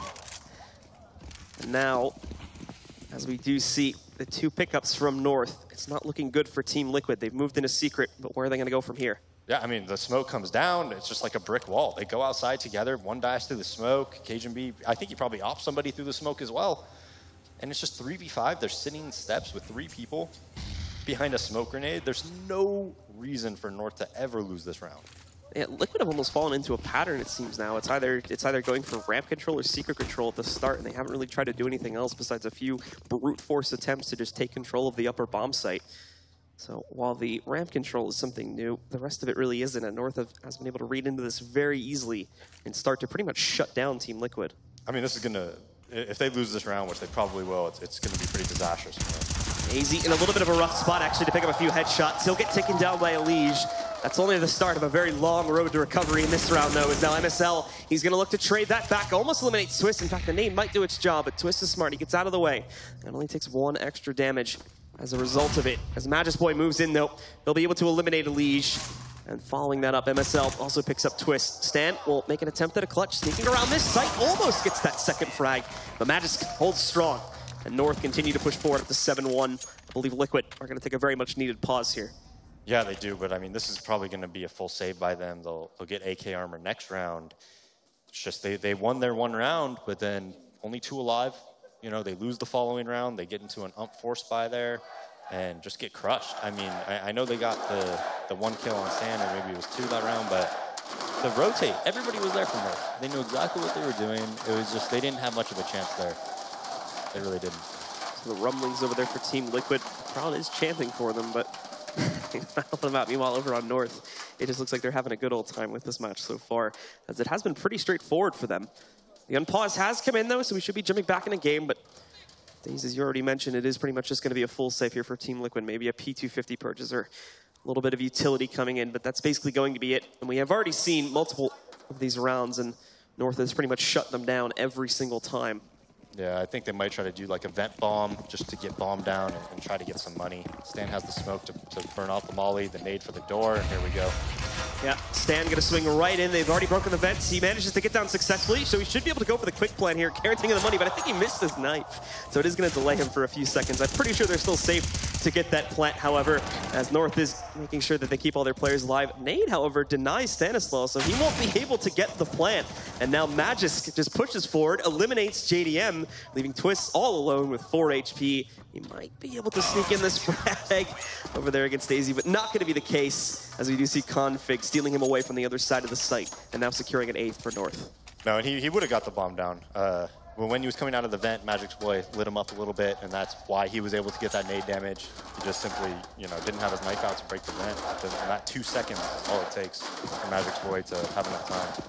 And now, as we do see the 2 pickups from North, it's not looking good for Team Liquid. They've moved into secret, but where are they going to go from here? Yeah, I mean, the smoke comes down. It's just like a brick wall. They go outside together. One dives through the smoke. KJB, I think he probably opts somebody through the smoke as well. And it's just 3v5. They're sitting in steps with 3 people behind a smoke grenade. There's no reason for North to ever lose this round. Yeah, Liquid have almost fallen into a pattern, it seems now. It's either going for ramp control or secret control at the start, and they haven't really tried to do anything else besides a few brute force attempts to just take control of the upper bomb site. So while the ramp control is something new, the rest of it really isn't, and North has been able to read into this very easily and start to pretty much shut down Team Liquid. I mean, this is going to, if they lose this round, which they probably will, it's going to be pretty disastrous for them. AZ in a little bit of a rough spot, actually, to pick up a few headshots. He'll get taken down by Elige. That's only the start of a very long road to recovery in this round, though, as now MSL, he's going to look to trade that back, almost eliminate Twist. In fact, the nade might do its job, but Twist is smart. He gets out of the way and only takes 1 extra damage as a result of it. As Magisboy moves in, though, he'll be able to eliminate Elige. And following that up, MSL also picks up Twist. Stan will make an attempt at a clutch, sneaking around this site, almost gets that second frag, but Magis holds strong. And North continue to push forward up to 7-1. I believe Liquid are going to take a very much needed pause here. Yeah, they do, but I mean, this is probably going to be a full save by them. They'll get AK armor next round. It's just they won their 1 round, but then only 2 alive. You know, they lose the following round. They get into an force buy there and just get crushed. I mean, I know they got the 1 kill on Stan, or maybe it was 2 that round, but the rotate, everybody was there for her. They knew exactly what they were doing. It was just they didn't have much of a chance there. They really didn't. So the rumblings over there for Team Liquid. The crowd is chanting for them, but not helping them out. Meanwhile, over on North, it just looks like they're having a good old time with this match so far, as it has been pretty straightforward for them. The unpause has come in, though, so we should be jumping back in a game, but things, as you already mentioned, it is pretty much just going to be a full save here for Team Liquid, maybe a P250 purchase or a little bit of utility coming in, but that's basically going to be it. And we have already seen multiple of these rounds, and North has pretty much shut them down every single time. Yeah, I think they might try to do like a vent bomb just to get bomb down and try to get some money. Stan has the smoke to burn off the molly, the nade for the door, and here we go. Yeah, Stan gonna swing right in. They've already broken the vents. He manages to get down successfully, so he should be able to go for the quick plan here, guaranteeing the money, but I think he missed his knife. So it is gonna delay him for a few seconds. I'm pretty sure they're still safe to get that plant, however, as North is making sure that they keep all their players alive. Nade, however, denies Stanislaw, so he won't be able to get the plant. And now Magis just pushes forward, eliminates JDM, leaving Twist all alone with 4 HP. He might be able to sneak in this frag over there against Daisy, but not going to be the case, as we do see Config stealing him away from the other side of the site, and now securing an 8th for North. No, and he would have got the bomb down. When he was coming out of the vent, Magisboy lit him up a little bit, and that's why he was able to get that nade damage. He just simply, you know, didn't have his knife out to break the vent. And that 2 seconds is all it takes for Magisboy to have enough time.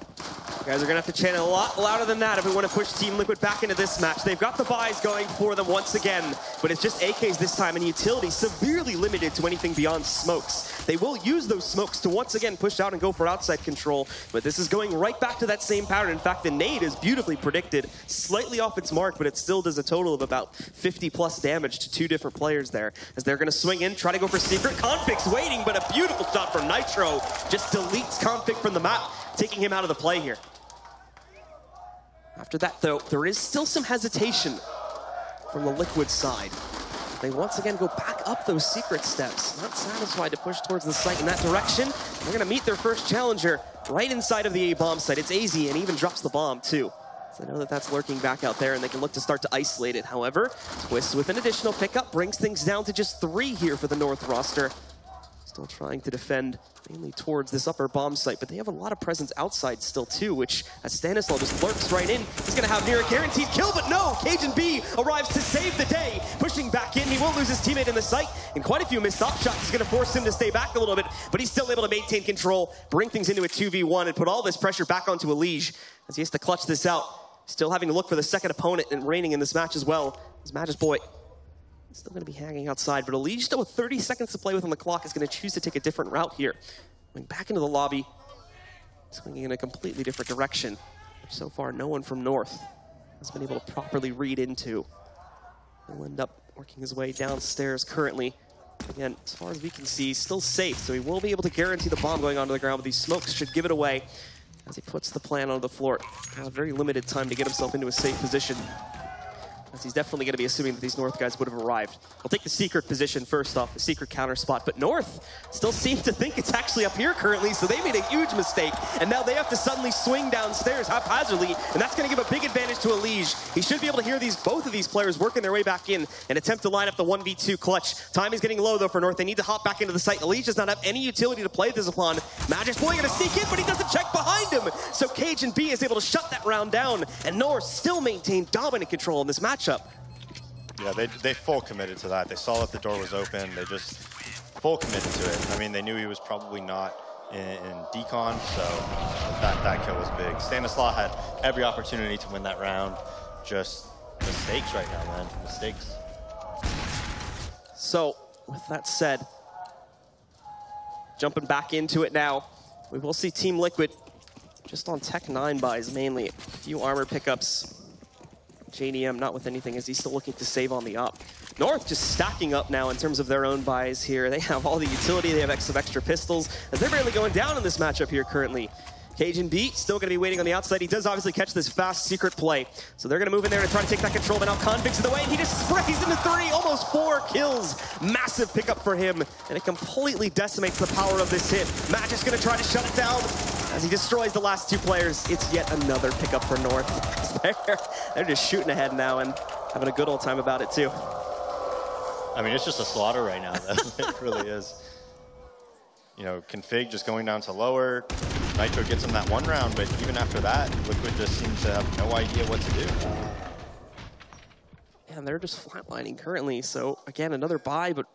You guys are going to have to chant a lot louder than that if we want to push Team Liquid back into this match. They've got the buys going for them once again, but it's just AKs this time, and utility severely limited to anything beyond smokes. They will use those smokes to once again push out and go for outside control, but this is going right back to that same pattern. In fact, the nade is beautifully predicted, slightly off its mark, but it still does a total of about 50 plus damage to 2 different players there, as they're going to swing in, try to go for secret. Config's waiting, but a beautiful shot from Nitro just deletes Config from the map, taking him out of the play here. After that, though, there is still some hesitation from the Liquid side. They once again go back up those secret steps, not satisfied to push towards the site in that direction. They're going to meet their first challenger right inside of the A-bomb site. It's AZ, and he even drops the bomb, too. So they know that that's lurking back out there, and they can look to start to isolate it. However, Twist with an additional pickup brings things down to just 3 here for the North roster. Still trying to defend mainly towards this upper bomb site, but they have a lot of presence outside still too, which as Stanislaw just lurks right in, he's gonna have near a guaranteed kill, but no, Cajun B arrives to save the day, pushing back in. He won't lose his teammate in the site, and quite a few missed op shots is gonna force him to stay back a little bit, but he's still able to maintain control, bring things into a 2v1, and put all this pressure back onto Elige as he has to clutch this out. Still having to look for the second opponent and reigning in this match as well, as Magisboy Still going to be hanging outside, but Elige, still with 30 seconds to play with on the clock, is going to choose to take a different route here. Going back into the lobby, swinging in a completely different direction, which so far no one from North has been able to properly read into. He'll end up working his way downstairs currently. Again, as far as we can see, still safe, so he will be able to guarantee the bomb going onto the ground, but these smokes should give it away as he puts the plan onto the floor. Very limited time to get himself into a safe position, as he's definitely going to be assuming that these North guys would have arrived. He'll take the secret position first off, the secret counter spot, but North still seems to think it's actually up here currently, so they made a huge mistake, and now they have to suddenly swing downstairs haphazardly, and that's going to give a big advantage to Elige. He should be able to hear both of these players working their way back in and attempt to line up the 1v2 clutch. Time is getting low, though, for North. They need to hop back into the site. Elige does not have any utility to play this upon. Magic Boy going to sneak in, but he doesn't check behind him, so Cajun B is able to shut that round down, and North still maintain dominant control in this matchup. Yeah, they full committed to that. They saw that the door was open. They just full committed to it. I mean, they knew he was probably not in decon, so that kill was big. Stanislaw had every opportunity to win that round. Just mistakes right now, man. Mistakes. So, with that said, jumping back into it now, we will see Team Liquid just on Tech 9 buys mainly. A few armor pickups. JDM not with anything as he's still looking to save on the up. North just stacking up now in terms of their own buys here. They have all the utility, they have some extra pistols, as they're barely going down in this matchup here currently. Cajun B still going to be waiting on the outside. He does obviously catch this fast secret play. So they're going to move in there to try to take that control, but now Convict's in the way, and he just sprays into 3, almost 4 kills. Massive pickup for him, and it completely decimates the power of this hit. Match is going to try to shut it down as he destroys the last 2 players. It's yet another pickup for North. They're just shooting ahead now and having a good old time about it too. I mean, it's just a slaughter right now, though. It really is. You know, Config just going down to lower. Nitro gets him that 1 round, but even after that, Liquid just seems to have no idea what to do. And they're just flatlining currently. So again, another buy, but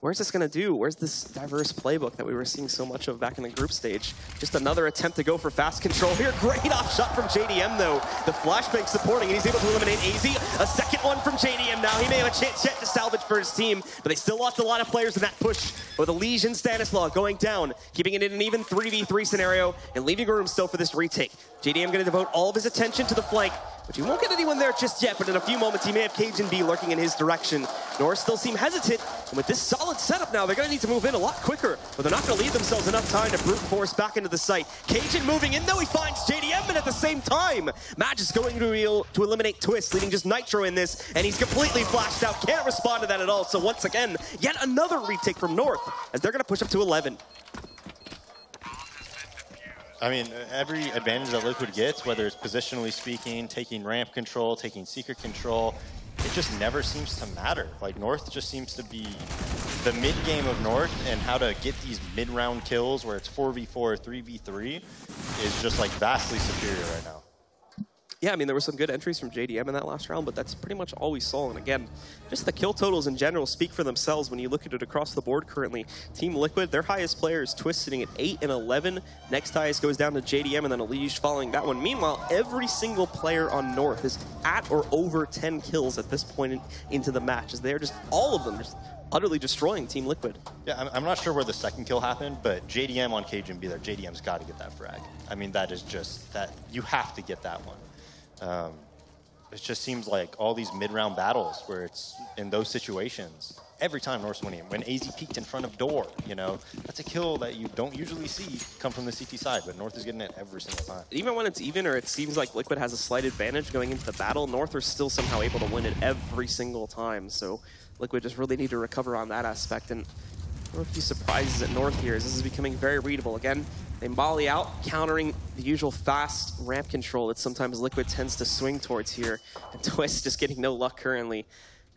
where's this going to do? Where's this diverse playbook that we were seeing so much of back in the group stage? Just another attempt to go for fast control here. Great off shot from JDM, though. The flashbang supporting, and he's able to eliminate AZ. A second one from JDM now. He may have a chance yet to salvage for his team, but they still lost a lot of players in that push. With Elige and Stanislaw going down, keeping it in an even 3v3 scenario, and leaving room still for this retake. JDM going to devote all of his attention to the flank, but he won't get anyone there just yet, but in a few moments he may have Cajun B lurking in his direction. North still seem hesitant, and with this solid setup now, they're going to need to move in a lot quicker, but they're not going to leave themselves enough time to brute force back into the site. Cajun moving in, though, he finds JDM, and at the same time, Madge is going to eliminate Twist, leaving just Nitro in this, and he's completely flashed out, can't respond to that at all, so once again, yet another retake from North, as they're going to push up to 11. I mean, every advantage that Liquid gets, whether it's positionally speaking, taking ramp control, taking secret control, it just never seems to matter. Like, North just seems to be the mid-game of North, and how to get these mid-round kills where it's 4v4, 3v3 is just, like, vastly superior right now. Yeah, I mean, there were some good entries from JDM in that last round, but that's pretty much all we saw. And again, just the kill totals in general speak for themselves when you look at it across the board currently. Team Liquid, their highest player is Twist, sitting at 8 and 11. Next highest goes down to JDM, and then Elige following that one. Meanwhile, every single player on North is at or over 10 kills at this point into the match, as they're just, all of them, just utterly destroying Team Liquid. Yeah, I'm not sure where the second kill happened, but JDM on Cajun B there, JDM's got to get that frag. I mean, that is just, that you have to get that one. It just seems like all these mid-round battles where it's in those situations, every time North's winning. When AZ peeked in front of door, you know, that's a kill that you don't usually see come from the CT side, but North is getting it every single time. Even when it's even, or it seems like Liquid has a slight advantage going into the battle, North are still somehow able to win it every single time. So Liquid just really need to recover on that aspect. And there are a few surprises at North here, as this is becoming very readable. Again, they volley out, countering the usual fast ramp control that sometimes Liquid tends to swing towards here. And Twist just getting no luck currently,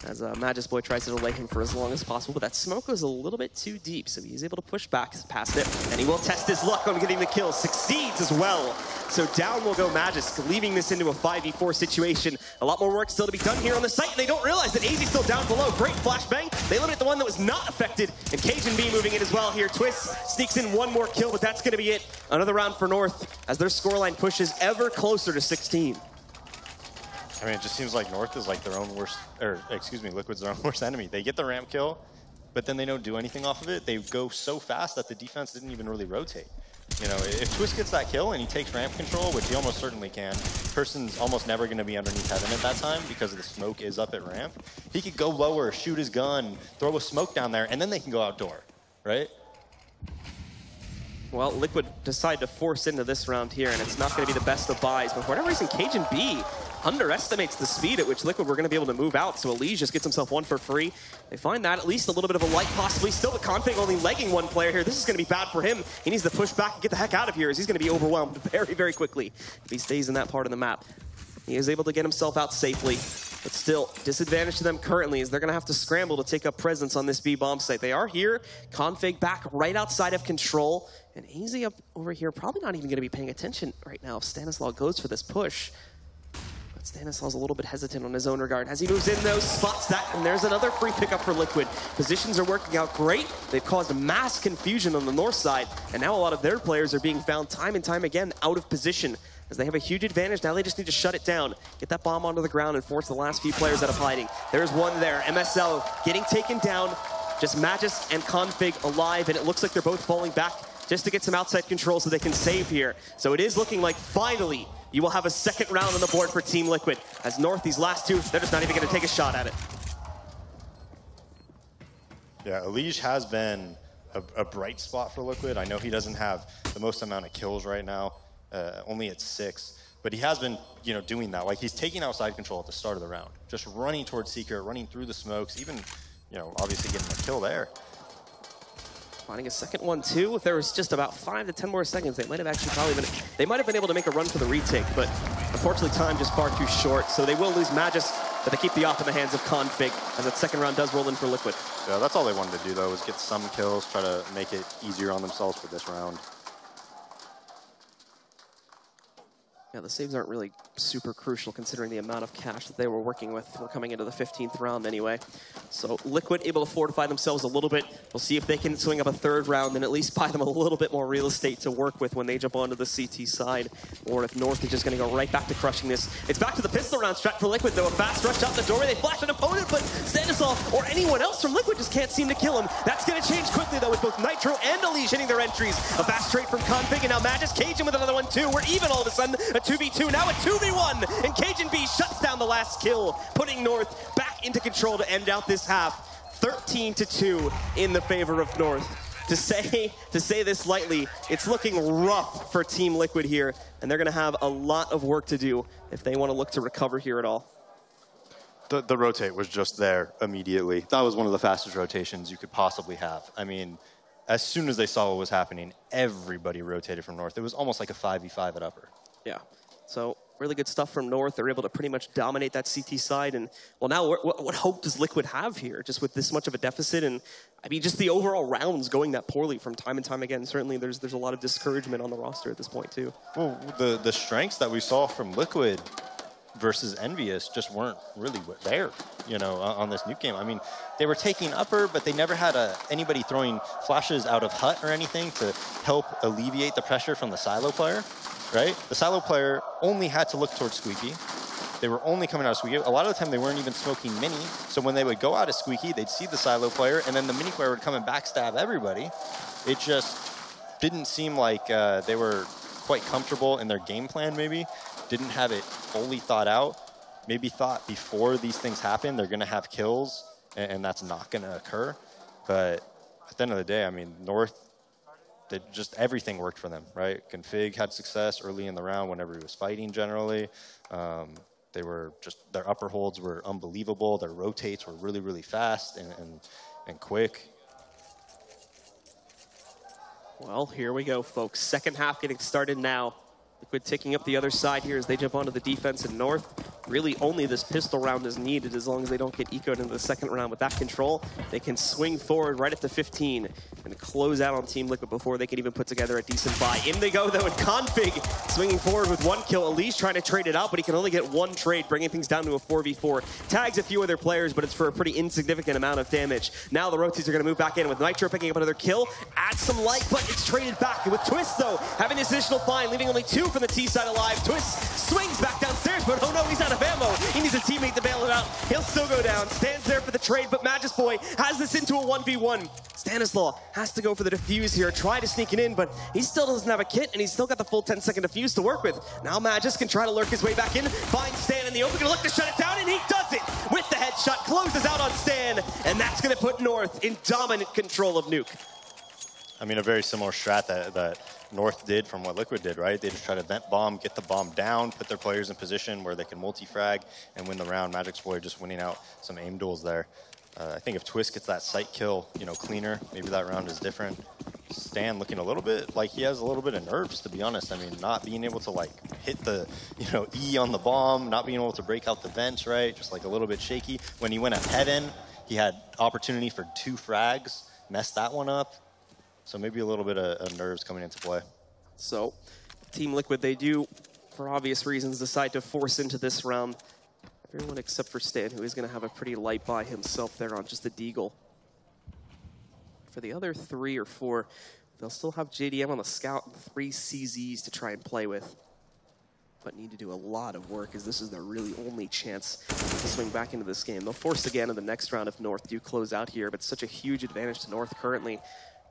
as Magus Boy tries to delay him for as long as possible. But that smoke was a little bit too deep, so he's able to push back past it. And he will test his luck on getting the kill. Succeeds as well. So down will go Magisk, leaving this into a 5v4 situation. A lot more work still to be done here on the site, and they don't realize that AZ's still down below. Great flashbang. They eliminate the one that was not affected, and Cajun B moving in as well here. Twist sneaks in one more kill, but that's going to be it. Another round for North as their scoreline pushes ever closer to 16. I mean, it just seems like North is like their own worst, or excuse me, Liquid's their own worst enemy. They get the ramp kill, but then they don't do anything off of it. They go so fast that the defense didn't even really rotate. You know, if Twist gets that kill and he takes ramp control, which he almost certainly can, person's almost never going to be underneath heaven at that time because the smoke is up at ramp. He could go lower, shoot his gun, throw a smoke down there, and then they can go outdoor, right? Well, Liquid decided to force into this round here, and it's not going to be the best of buys. But for whatever reason, Cajun B underestimates the speed at which Liquid were going to be able to move out, so Elise just gets himself one for free. They find that at least a little bit of a light, possibly. Still, the Config only legging one player here. This is going to be bad for him. He needs to push back and get the heck out of here, as he's going to be overwhelmed very, very quickly if he stays in that part of the map. He is able to get himself out safely, but still, disadvantage to them currently is they're going to have to scramble to take up presence on this B bomb site. They are here. Config back right outside of control, and Easy up over here, probably not even going to be paying attention right now if Stanislaw goes for this push. But Stanislaw's a little bit hesitant on his own regard. As he moves in, though, spots that, and there's another free pickup for Liquid. Positions are working out great. They've caused mass confusion on the north side, and now a lot of their players are being found time and time again out of position. As they have a huge advantage, now they just need to shut it down, get that bomb onto the ground, and force the last few players out of hiding. There's one there. MSL getting taken down. Just Magus and Config alive, and it looks like they're both falling back just to get some outside control so they can save here. So it is looking like finally you will have a second round on the board for Team Liquid. As North, these last two, they're just not even going to take a shot at it. Yeah, Elige has been a bright spot for Liquid. I know he doesn't have the most amount of kills right now, only at 6. But he has been, you know, doing that. Like, he's taking outside control at the start of the round. Just running towards Seeker, running through the smokes, even, you know, obviously getting a kill there. Finding a second one, too. If there was just about 5 to 10 more seconds, they might have actually they might have been able to make a run for the retake, but unfortunately time just far too short. So they will lose Magus, but they keep the op in the hands of Config as that second round does roll in for Liquid. Yeah, that's all they wanted to do, though, was get some kills, try to make it easier on themselves for this round. Yeah, the saves aren't really super crucial considering the amount of cash that they were working with. We're coming into the 15th round anyway. So Liquid able to fortify themselves a little bit. We'll see if they can swing up a third round and at least buy them a little bit more real estate to work with when they jump onto the CT side. Or if North is just going to go right back to crushing this. It's back to the pistol round strat for Liquid, though. A fast rush out the doorway. They flash an opponent, but Stanislaw or anyone else from Liquid just can't seem to kill him. That's going to change quickly, though, with both Nitro and Elige hitting their entries. A fast trade from Config, and now Magus Cajun with another one, too. We're even all of a sudden. A 2v2, now a 2v1, and Cajun B shuts down the last kill, putting North back into control to end out this half. 13-2 in the favor of North. To say this lightly, it's looking rough for Team Liquid here, and they're going to have a lot of work to do if they want to look to recover here at all. The rotate was just there immediately. That was one of the fastest rotations you could possibly have. I mean, as soon as they saw what was happening, everybody rotated from North. It was almost like a 5v5 at upper. Yeah, so really good stuff from North. They're able to pretty much dominate that CT side. And, well, now what hope does Liquid have here, just with this much of a deficit? And, I mean, just the overall rounds going that poorly from time and time again. Certainly there's a lot of discouragement on the roster at this point, too. Well, the strengths that we saw from Liquid versus Envious just weren't really there, you know, on this Nuke game. I mean, they were taking upper, but they never had anybody throwing flashes out of hut or anything to help alleviate the pressure from the silo player. Right? The silo player only had to look towards Squeaky. They were only coming out of Squeaky. A lot of the time, they weren't even smoking Mini. So when they would go out of Squeaky, they'd see the silo player, and then the Mini player would come and backstab everybody. It just didn't seem like they were quite comfortable in their game plan, maybe. Didn't have it fully thought out. Maybe thought before these things happen, they're going to have kills, and that's not going to occur. But at the end of the day, I mean, North, just everything worked for them, right? Config had success early in the round whenever he was fighting generally. They were just, their upper holds were unbelievable. Their rotates were really, really fast and quick. Well, here we go, folks. Second half getting started now. Liquid taking up the other side here as they jump onto the defense in North. Really only this pistol round is needed as long as they don't get ecoed into the second round. With that control, they can swing forward right up to 15 and close out on Team Liquid before they can even put together a decent buy. In they go, though, and Config swinging forward with one kill. Elise trying to trade it out, but he can only get one trade, bringing things down to a 4v4. Tags a few other players, but it's for a pretty insignificant amount of damage. Now the rotates are going to move back in with Nitro picking up another kill. Adds some light, but it's traded back. And with Twist, though, having this additional find, leaving only 2 from the T side alive. Twist swings back downstairs, but oh no, he's out of of ammo. He needs a teammate to bail him out. He'll still go down. Stands there for the trade, but Magus Boy has this into a 1v1. Stanislaw has to go for the defuse here, try to sneak it in, but he still doesn't have a kit, and he's still got the full 10-second defuse to work with. Now Magus can try to lurk his way back in, find Stan in the open, gonna look to shut it down, and he does it with the headshot, closes out on Stan, and that's gonna put North in dominant control of Nuke. I mean, a very similar strat that North did from what Liquid did, right? They just try to vent bomb, get the bomb down, put their players in position where they can multi-frag and win the round. Magic's Boy just winning out some aim duels there. I think if Twist gets that sight kill, you know, cleaner, maybe that round is different. Stan looking a little bit like he has a little bit of nerves, to be honest. I mean, not being able to like hit the, you know, E on the bomb, not being able to break out the vents, right? Just like a little bit shaky. When he went at head-in, he had opportunity for 2 frags, messed that one up. So maybe a little bit of nerves coming into play. So, Team Liquid, they do, for obvious reasons, decide to force into this round. Everyone except for Stan, who is going to have a pretty light buy himself there on just the Deagle. For the other 3 or 4, they'll still have JDM on the Scout and 3 CZs to try and play with. But need to do a lot of work, as this is their really only chance to swing back into this game. They'll force again in the next round if North do close out here, but such a huge advantage to North currently.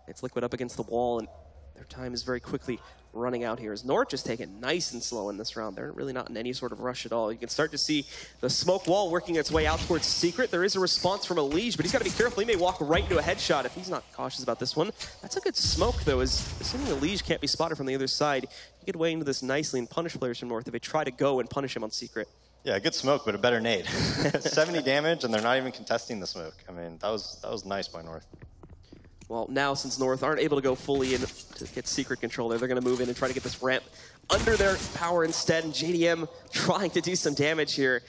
It's Liquid up against the wall, and their time is very quickly running out here. As North just take it nice and slow in this round. They're really not in any sort of rush at all. You can start to see the smoke wall working its way out towards Secret. There is a response from Elige, but he's got to be careful. He may walk right into a headshot if he's not cautious about this one. That's a good smoke, though, as assuming Elige can't be spotted from the other side. You get way into this nicely and punish players from North if they try to go and punish him on Secret. Yeah, good smoke, but a better nade. 70 damage, and they're not even contesting the smoke. I mean, that was nice by North. Well, now since North aren't able to go fully in to get Secret control there, they're going to move in and try to get this ramp under their power instead. And JDM trying to do some damage here.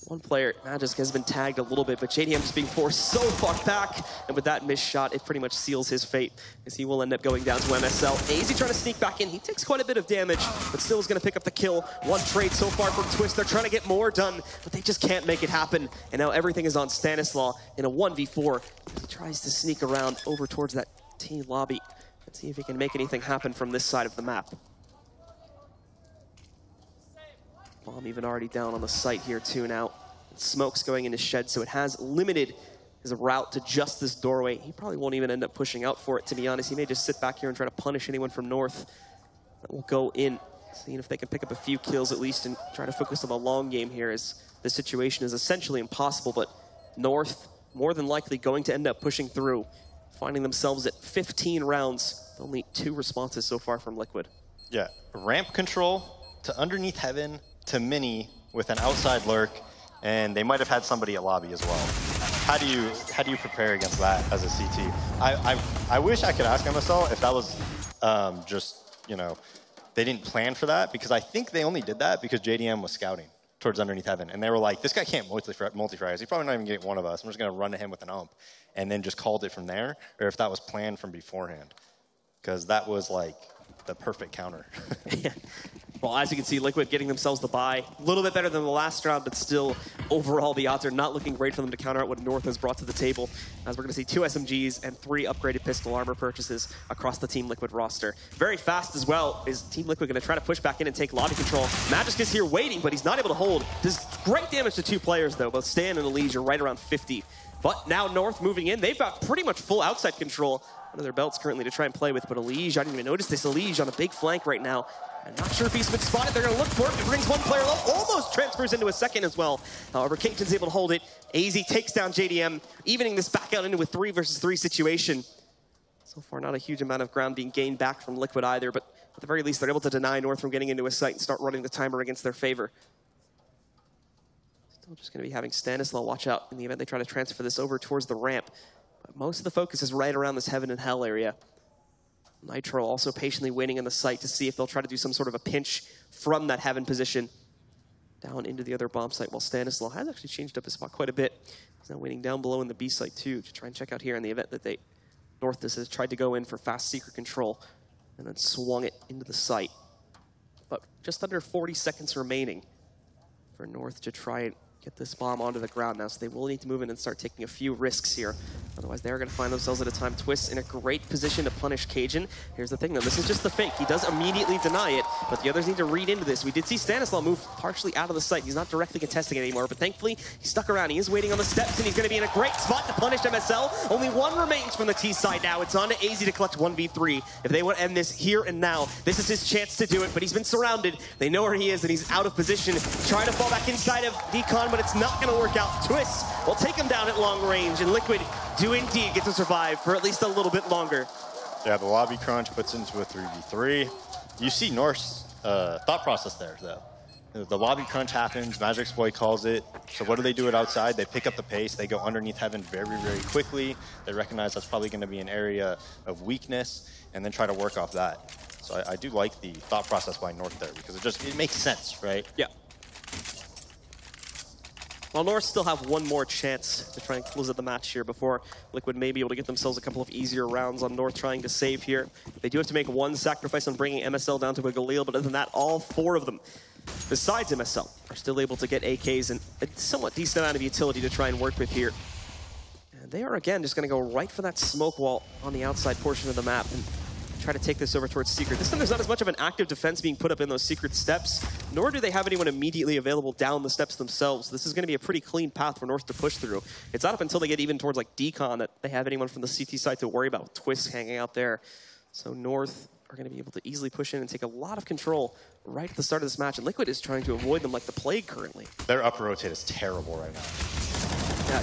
One player, Magisk, has been tagged a little bit, but JDM just being forced so far back. And with that missed shot, it pretty much seals his fate, as he will end up going down to MSL. AZ trying to sneak back in. He takes quite a bit of damage, but still is going to pick up the kill. One trade so far from Twist. They're trying to get more done, but they just can't make it happen. And now everything is on Stanislaw in a 1v4. He tries to sneak around over towards that T lobby and see if he can make anything happen from this side of the map. Bomb even already down on the site here too now. Smoke's going into shed, so it has limited his route to just this doorway. He probably won't even end up pushing out for it, to be honest. He may just sit back here and try to punish anyone from North that will go in, seeing if they can pick up a few kills at least and try to focus on the long game here, as the situation is essentially impossible. But North more than likely going to end up pushing through, finding themselves at 15 rounds. Only 2 responses so far from Liquid. Yeah, ramp control to underneath heaven to mini with an outside lurk, and they might have had somebody at lobby as well. How do you prepare against that as a CT? I wish I could ask MSL if that was just, you know, they didn't plan for that, because I think they only did that because JDM was scouting towards underneath heaven, and they were like, this guy can't multi-frag. He's probably not even getting one of us. I'm just going to run to him with an ump, and then just called it from there, or if that was planned from beforehand, because that was like the perfect counter. Well, as you can see, Liquid getting themselves the bye. A little bit better than the last round, but still, overall, the odds are not looking great for them to counter out what North has brought to the table, as we're going to see 2 SMGs and 3 upgraded pistol armor purchases across the Team Liquid roster. Very fast as well. Is Team Liquid going to try to push back in and take lobby control? Magisk is here waiting, but he's not able to hold. Does great damage to 2 players, though. Both Stan and Elige are right around 50. But now North moving in. They've got pretty much full outside control under their belts currently to try and play with. But Elige, I didn't even notice this. Elige on a big flank right now. I'm not sure if he's been spotted. They're going to look for it. It brings 1 player low. Almost transfers into a second as well. However, Kington's able to hold it. AZ takes down JDM, evening this back out into a 3 versus 3 situation. So far, not a huge amount of ground being gained back from Liquid either, but at the very least, they're able to deny North from getting into a site and start running the timer against their favor. Still just going to be having Stanislaw watch out in the event they try to transfer this over towards the ramp. But most of the focus is right around this Heaven and Hell area. Nitro also patiently waiting on the site to see if they'll try to do some sort of a pinch from that Heaven position down into the other bomb site, while Stanislaw has actually changed up his spot quite a bit. He's now waiting down below in the B site too to try and check out here in the event that North has tried to go in for fast secret control and then swung it into the site. But just under 40 seconds remaining for North to try and get this bomb onto the ground now, so they will need to move in and start taking a few risks here Otherwise, they're going to find themselves at a time. Twist in a great position to punish Cajun. Here's the thing, though. This is just the fake. He does immediately deny it, but the others need to read into this. We did see Stanislaw move partially out of the site. He's not directly contesting it anymore, but thankfully, he stuck around. He is waiting on the steps, and he's going to be in a great spot to punish MSL. Only one remains from the T side now. It's on to AZ to collect 1v3. If they want to end this here and now, this is his chance to do it, but he's been surrounded. They know where he is, and he's out of position. Trying to fall back inside of Decon, but it's not going to work out. Twist will take him down at long range, and Liquid do indeed get to survive for at least a little bit longer. Yeah, the lobby crunch puts into a 3v3. You see North's thought process there, though. The lobby crunch happens, Magic Exploit calls it. So what do it outside? They pick up the pace, they go underneath Heaven very, very quickly. They recognize that's probably going to be an area of weakness, and then try to work off that. So I do like the thought process by North there, because it makes sense, right? Yeah. Well, North still have one more chance to try and close out the match here before Liquid may be able to get themselves a couple of easier rounds on North trying to save here. They do have to make one sacrifice on bringing MSL down to a Galil, but other than that, all four of them, besides MSL, are still able to get AKs and a somewhat decent amount of utility to try and work with here. And they are, again, just going to go right for that smoke wall on the outside portion of the map and try to take this over towards Secret. This time there's not as much of an active defense being put up in those Secret steps, nor do they have anyone immediately available down the steps themselves. This is going to be a pretty clean path for North to push through. It's not up until they get even towards like Decon that they have anyone from the CT side to worry about, with Twist hanging out there. So North are going to be able to easily push in and take a lot of control right at the start of this match, and Liquid is trying to avoid them like the plague currently. Their upper rotate is terrible right now.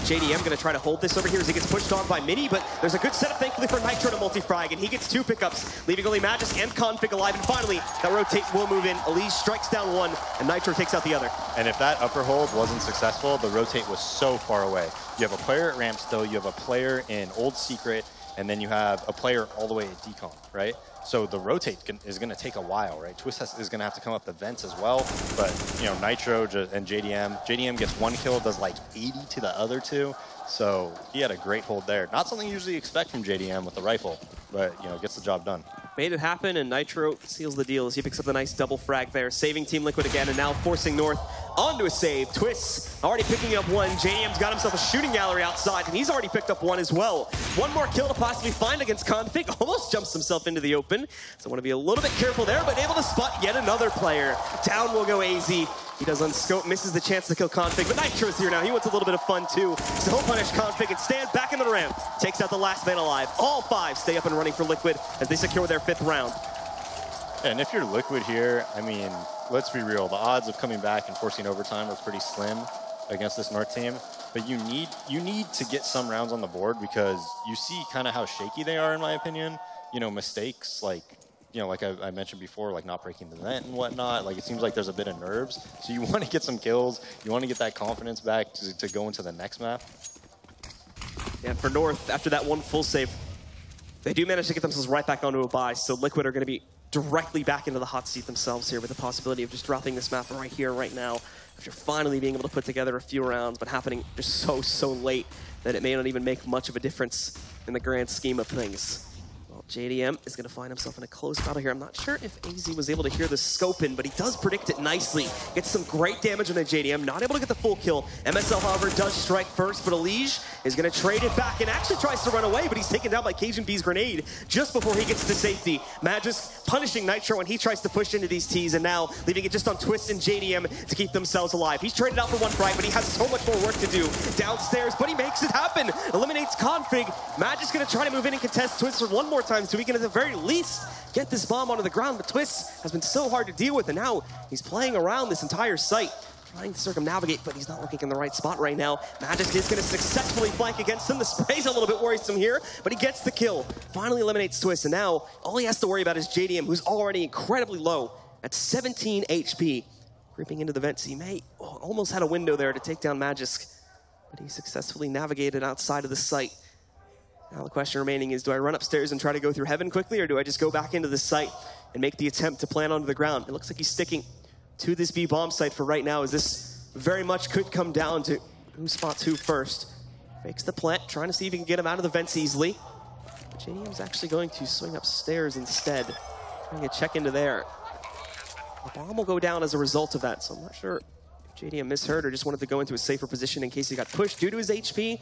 JDM going to try to hold this over here as he gets pushed on by Mini, but there's a good setup, thankfully, for Nitro to multi-frag, and he gets two pickups, leaving only Magis and Config alive, and finally, that rotate will move in. Elise strikes down one, and Nitro takes out the other. And if that upper hold wasn't successful, the rotate was so far away. You have a player at ramp still, you have a player in Old Secret, and then you have a player all the way at Decon, right? So the rotate is going to take a while, right? Twist is going to have to come up the vents as well. But, you know, Nitro and JDM. JDM gets one kill, does like 80 to the other two. So he had a great hold there. Not something you usually expect from JDM with the rifle, but, you know, gets the job done. Made it happen, and Nitro seals the deal as he picks up the nice double frag there, saving Team Liquid again, and now forcing North onto a save. Twist already picking up one. JDM's got himself a shooting gallery outside, and he's already picked up one as well. One more kill to possibly find against Config. Almost jumps himself into the open. So I want to be a little bit careful there, but able to spot yet another player. Down will go AZ. He does unscope, misses the chance to kill Config, but Nitro's here now. He wants a little bit of fun too. So he'll punish Config and stand back in the ramp. Takes out the last man alive. All five stay up and running for Liquid as they secure their 5th round. Yeah, and if you're Liquid here, I mean, let's be real. The odds of coming back and forcing overtime are pretty slim against this North team. But you need to get some rounds on the board, because you see kind of how shaky they are, in my opinion. You know, mistakes like, you know, like I mentioned before, like not breaking the vent and whatnot. Like, it seems like there's a bit of nerves. So you want to get some kills. You want to get that confidence back to go into the next map. And for North, after that one full save, they do manage to get themselves right back onto a bye. So Liquid are going to be directly back into the hot seat themselves here, with the possibility of just dropping this map right here, right now, after finally being able to put together a few rounds, but happening just so late that it may not even make much of a difference in the grand scheme of things. Well, JDM is going to find himself in a close battle here. I'm not sure if AZ was able to hear the scope in, but he does predict it nicely. Gets some great damage on the JDM, not able to get the full kill. MSL, however, does strike first, but Elige is going to trade it back and actually tries to run away, but he's taken down by Cajun B's grenade just before he gets to safety. Magis punishing Nitro when he tries to push into these T's, and now leaving it just on Twist and JDM to keep themselves alive. He's traded out for one frag, but he has so much more work to do downstairs, but he makes it happen. Eliminates Config. Magis going to try to move in and contest Twist for one more time, so he can at the very least get this bomb onto the ground, but Twist has been so hard to deal with, and now he's playing around this entire site, trying to circumnavigate, but he's not looking in the right spot right now. Magic is going to successfully flank against him. The spray's a little bit worrisome here, but he gets the kill. Finally eliminates Twist, and now all he has to worry about is JDM, who's already incredibly low at 17 HP. Creeping into the vents, he may almost had a window there to take down Magisk, but he successfully navigated outside of the site. Now the question remaining is, do I run upstairs and try to go through Heaven quickly, or do I just go back into the site and make the attempt to plant onto the ground? It looks like he's sticking to this B bomb site for right now, as this very much could come down to who spots who first. Makes the plant, trying to see if he can get him out of the vents easily. But JDM's actually going to swing upstairs instead. Trying to check into there. The bomb will go down as a result of that, so I'm not sure if JDM misheard or just wanted to go into a safer position in case he got pushed due to his HP.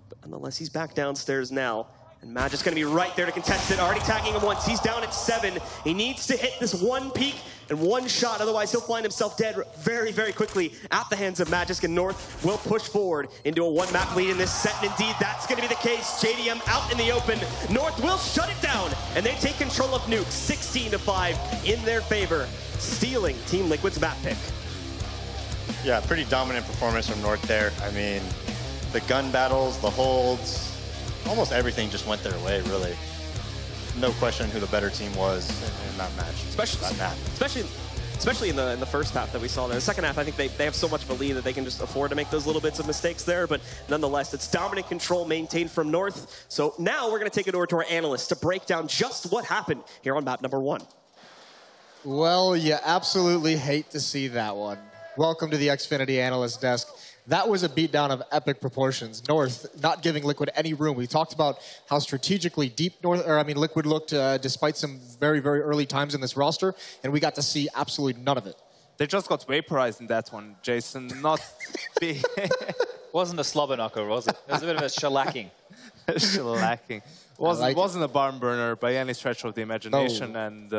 But nonetheless, he's back downstairs now. And Magic's going to be right there to contest it. Already tagging him once. He's down at 7. He needs to hit this one peak and one shot. Otherwise, he'll find himself dead very, very quickly at the hands of Magic. And North will push forward into a 1-map lead in this set. And indeed, that's going to be the case. JDM out in the open. North will shut it down. And they take control of Nuke. 16-5 in their favor. Stealing Team Liquid's map pick. Yeah, pretty dominant performance from North there. I mean, the gun battles, the holds, almost everything just went their way, really. No question who the better team was in that match. Especially in the first half that we saw there. The second half, I think they have so much of a lead that they can just afford to make those little bits of mistakes there. But nonetheless, it's dominant control maintained from North. So now we're going to take it over to our analysts to break down just what happened here on map number 1. Well, you absolutely hate to see that one. Welcome to the Xfinity Analyst Desk. That was a beatdown of epic proportions. North not giving Liquid any room. We talked about how strategically deep Liquid looked despite some very, very early times in this roster, and we got to see absolutely none of it. They just got vaporized in that one, Jason. Not big. Wasn't a slobber knocker, was it? It was a bit of a shellacking. Shellacking. Wasn't a barn burner by any stretch of the imagination. No. And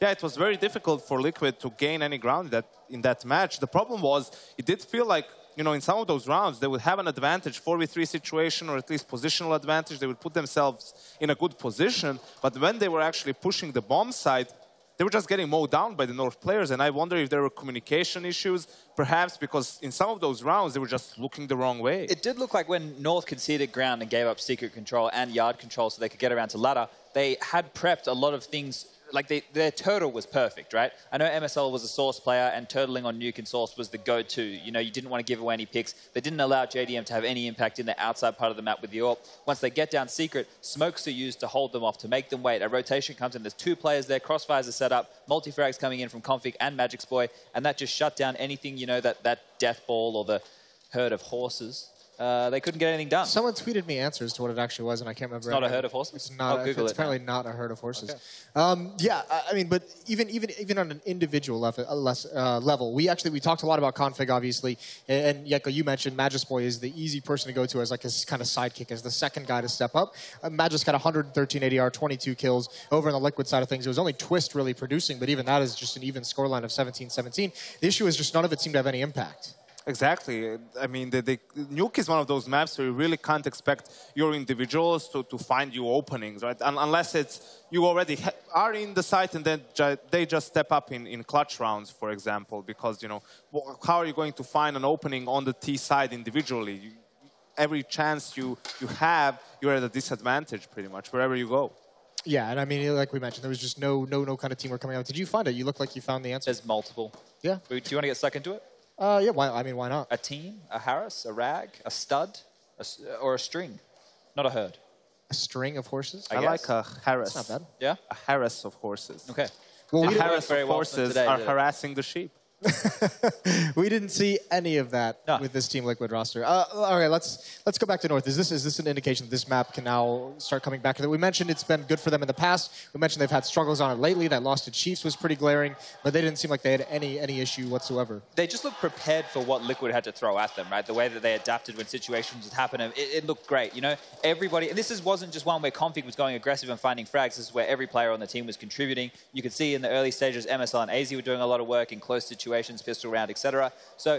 yeah, it was very difficult for Liquid to gain any ground in that match. The problem was it did feel like, you know, in some of those rounds, they would have an advantage, 4v3 situation, or at least positional advantage. They would put themselves in a good position. But when they were actually pushing the bomb side, they were just getting mowed down by the North players. And I wonder if there were communication issues, perhaps because in some of those rounds, they were just looking the wrong way. It did look like when North conceded ground and gave up secret control and yard control so they could get around to ladder, they had prepped a lot of things. Like their turtle was perfect, right? I know MSL was a Source player and turtling on Nuke and Source was the go-to. You know, you didn't want to give away any picks. They didn't allow JDM to have any impact in the outside part of the map with the AWP. Once they get down secret, smokes are used to hold them off, to make them wait. A rotation comes in, there's 2 players there, crossfires are set up, multi-frags coming in from Config and Magic's Boy, and that just shut down anything, you know, that death ball or the herd of horses. They couldn't get anything done. Someone tweeted me answers to what it actually was, and I can't remember. It's not a herd of horses? It's not. It's apparently not a herd of horses. Okay. Yeah, I mean, but even on an individual level, we talked a lot about Config, obviously, and Yeko, you mentioned Magic's Boy is the easy person to go to as like his kind of sidekick, as the second guy to step up. Magic's got 113 ADR, 22 kills. Over on the Liquid side of things, it was only Twist really producing, but even that is just an even scoreline of 17-17. The issue is just none of it seemed to have any impact. Exactly. I mean, Nuke is one of those maps where you really can't expect your individuals to find you openings, right? Unless it's you already are in the site and then they just step up in clutch rounds, for example, because, you know, how are you going to find an opening on the T side individually? Every chance you have, you're at a disadvantage pretty much, wherever you go. Yeah, and I mean, like we mentioned, there was just no kind of teamwork coming out. Did you find it? You look like you found the answer. There's multiple. Yeah. Do you want to get stuck into it? Yeah, why not? A team, a Harris, a Rag, a stud, or a string, not a herd. A string of horses? I like a Harris. That's not bad. Yeah? A Harris of horses. Okay. Well, a Harris of horses are harassing the sheep. We didn't see any of that with this Team Liquid roster. All right, let's go back to North. Is this an indication that this map can now start coming back? We mentioned it's been good for them in the past. We mentioned they've had struggles on it lately. That loss to Chiefs was pretty glaring, but they didn't seem like they had any issue whatsoever. They just looked prepared for what Liquid had to throw at them, right? The way that they adapted when situations would happen, it looked great. You know, everybody, and this wasn't just one where Config was going aggressive and finding frags. This is where every player on the team was contributing. You could see in the early stages, MSL and AZ were doing a lot of work in close situations, pistol round, etc. So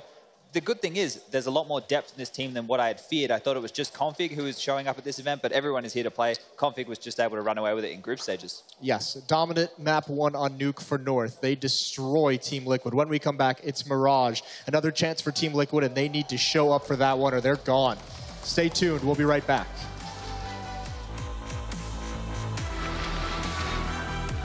the good thing is there's a lot more depth in this team than what I had feared. I thought it was just Config who was showing up at this event, but everyone is here to play. Config was just able to run away with it in group stages. Yes, dominant map 1 on Nuke for North. They destroy Team Liquid. When we come back, it's Mirage. Another chance for Team Liquid, and they need to show up for that one or they're gone. Stay tuned. We'll be right back.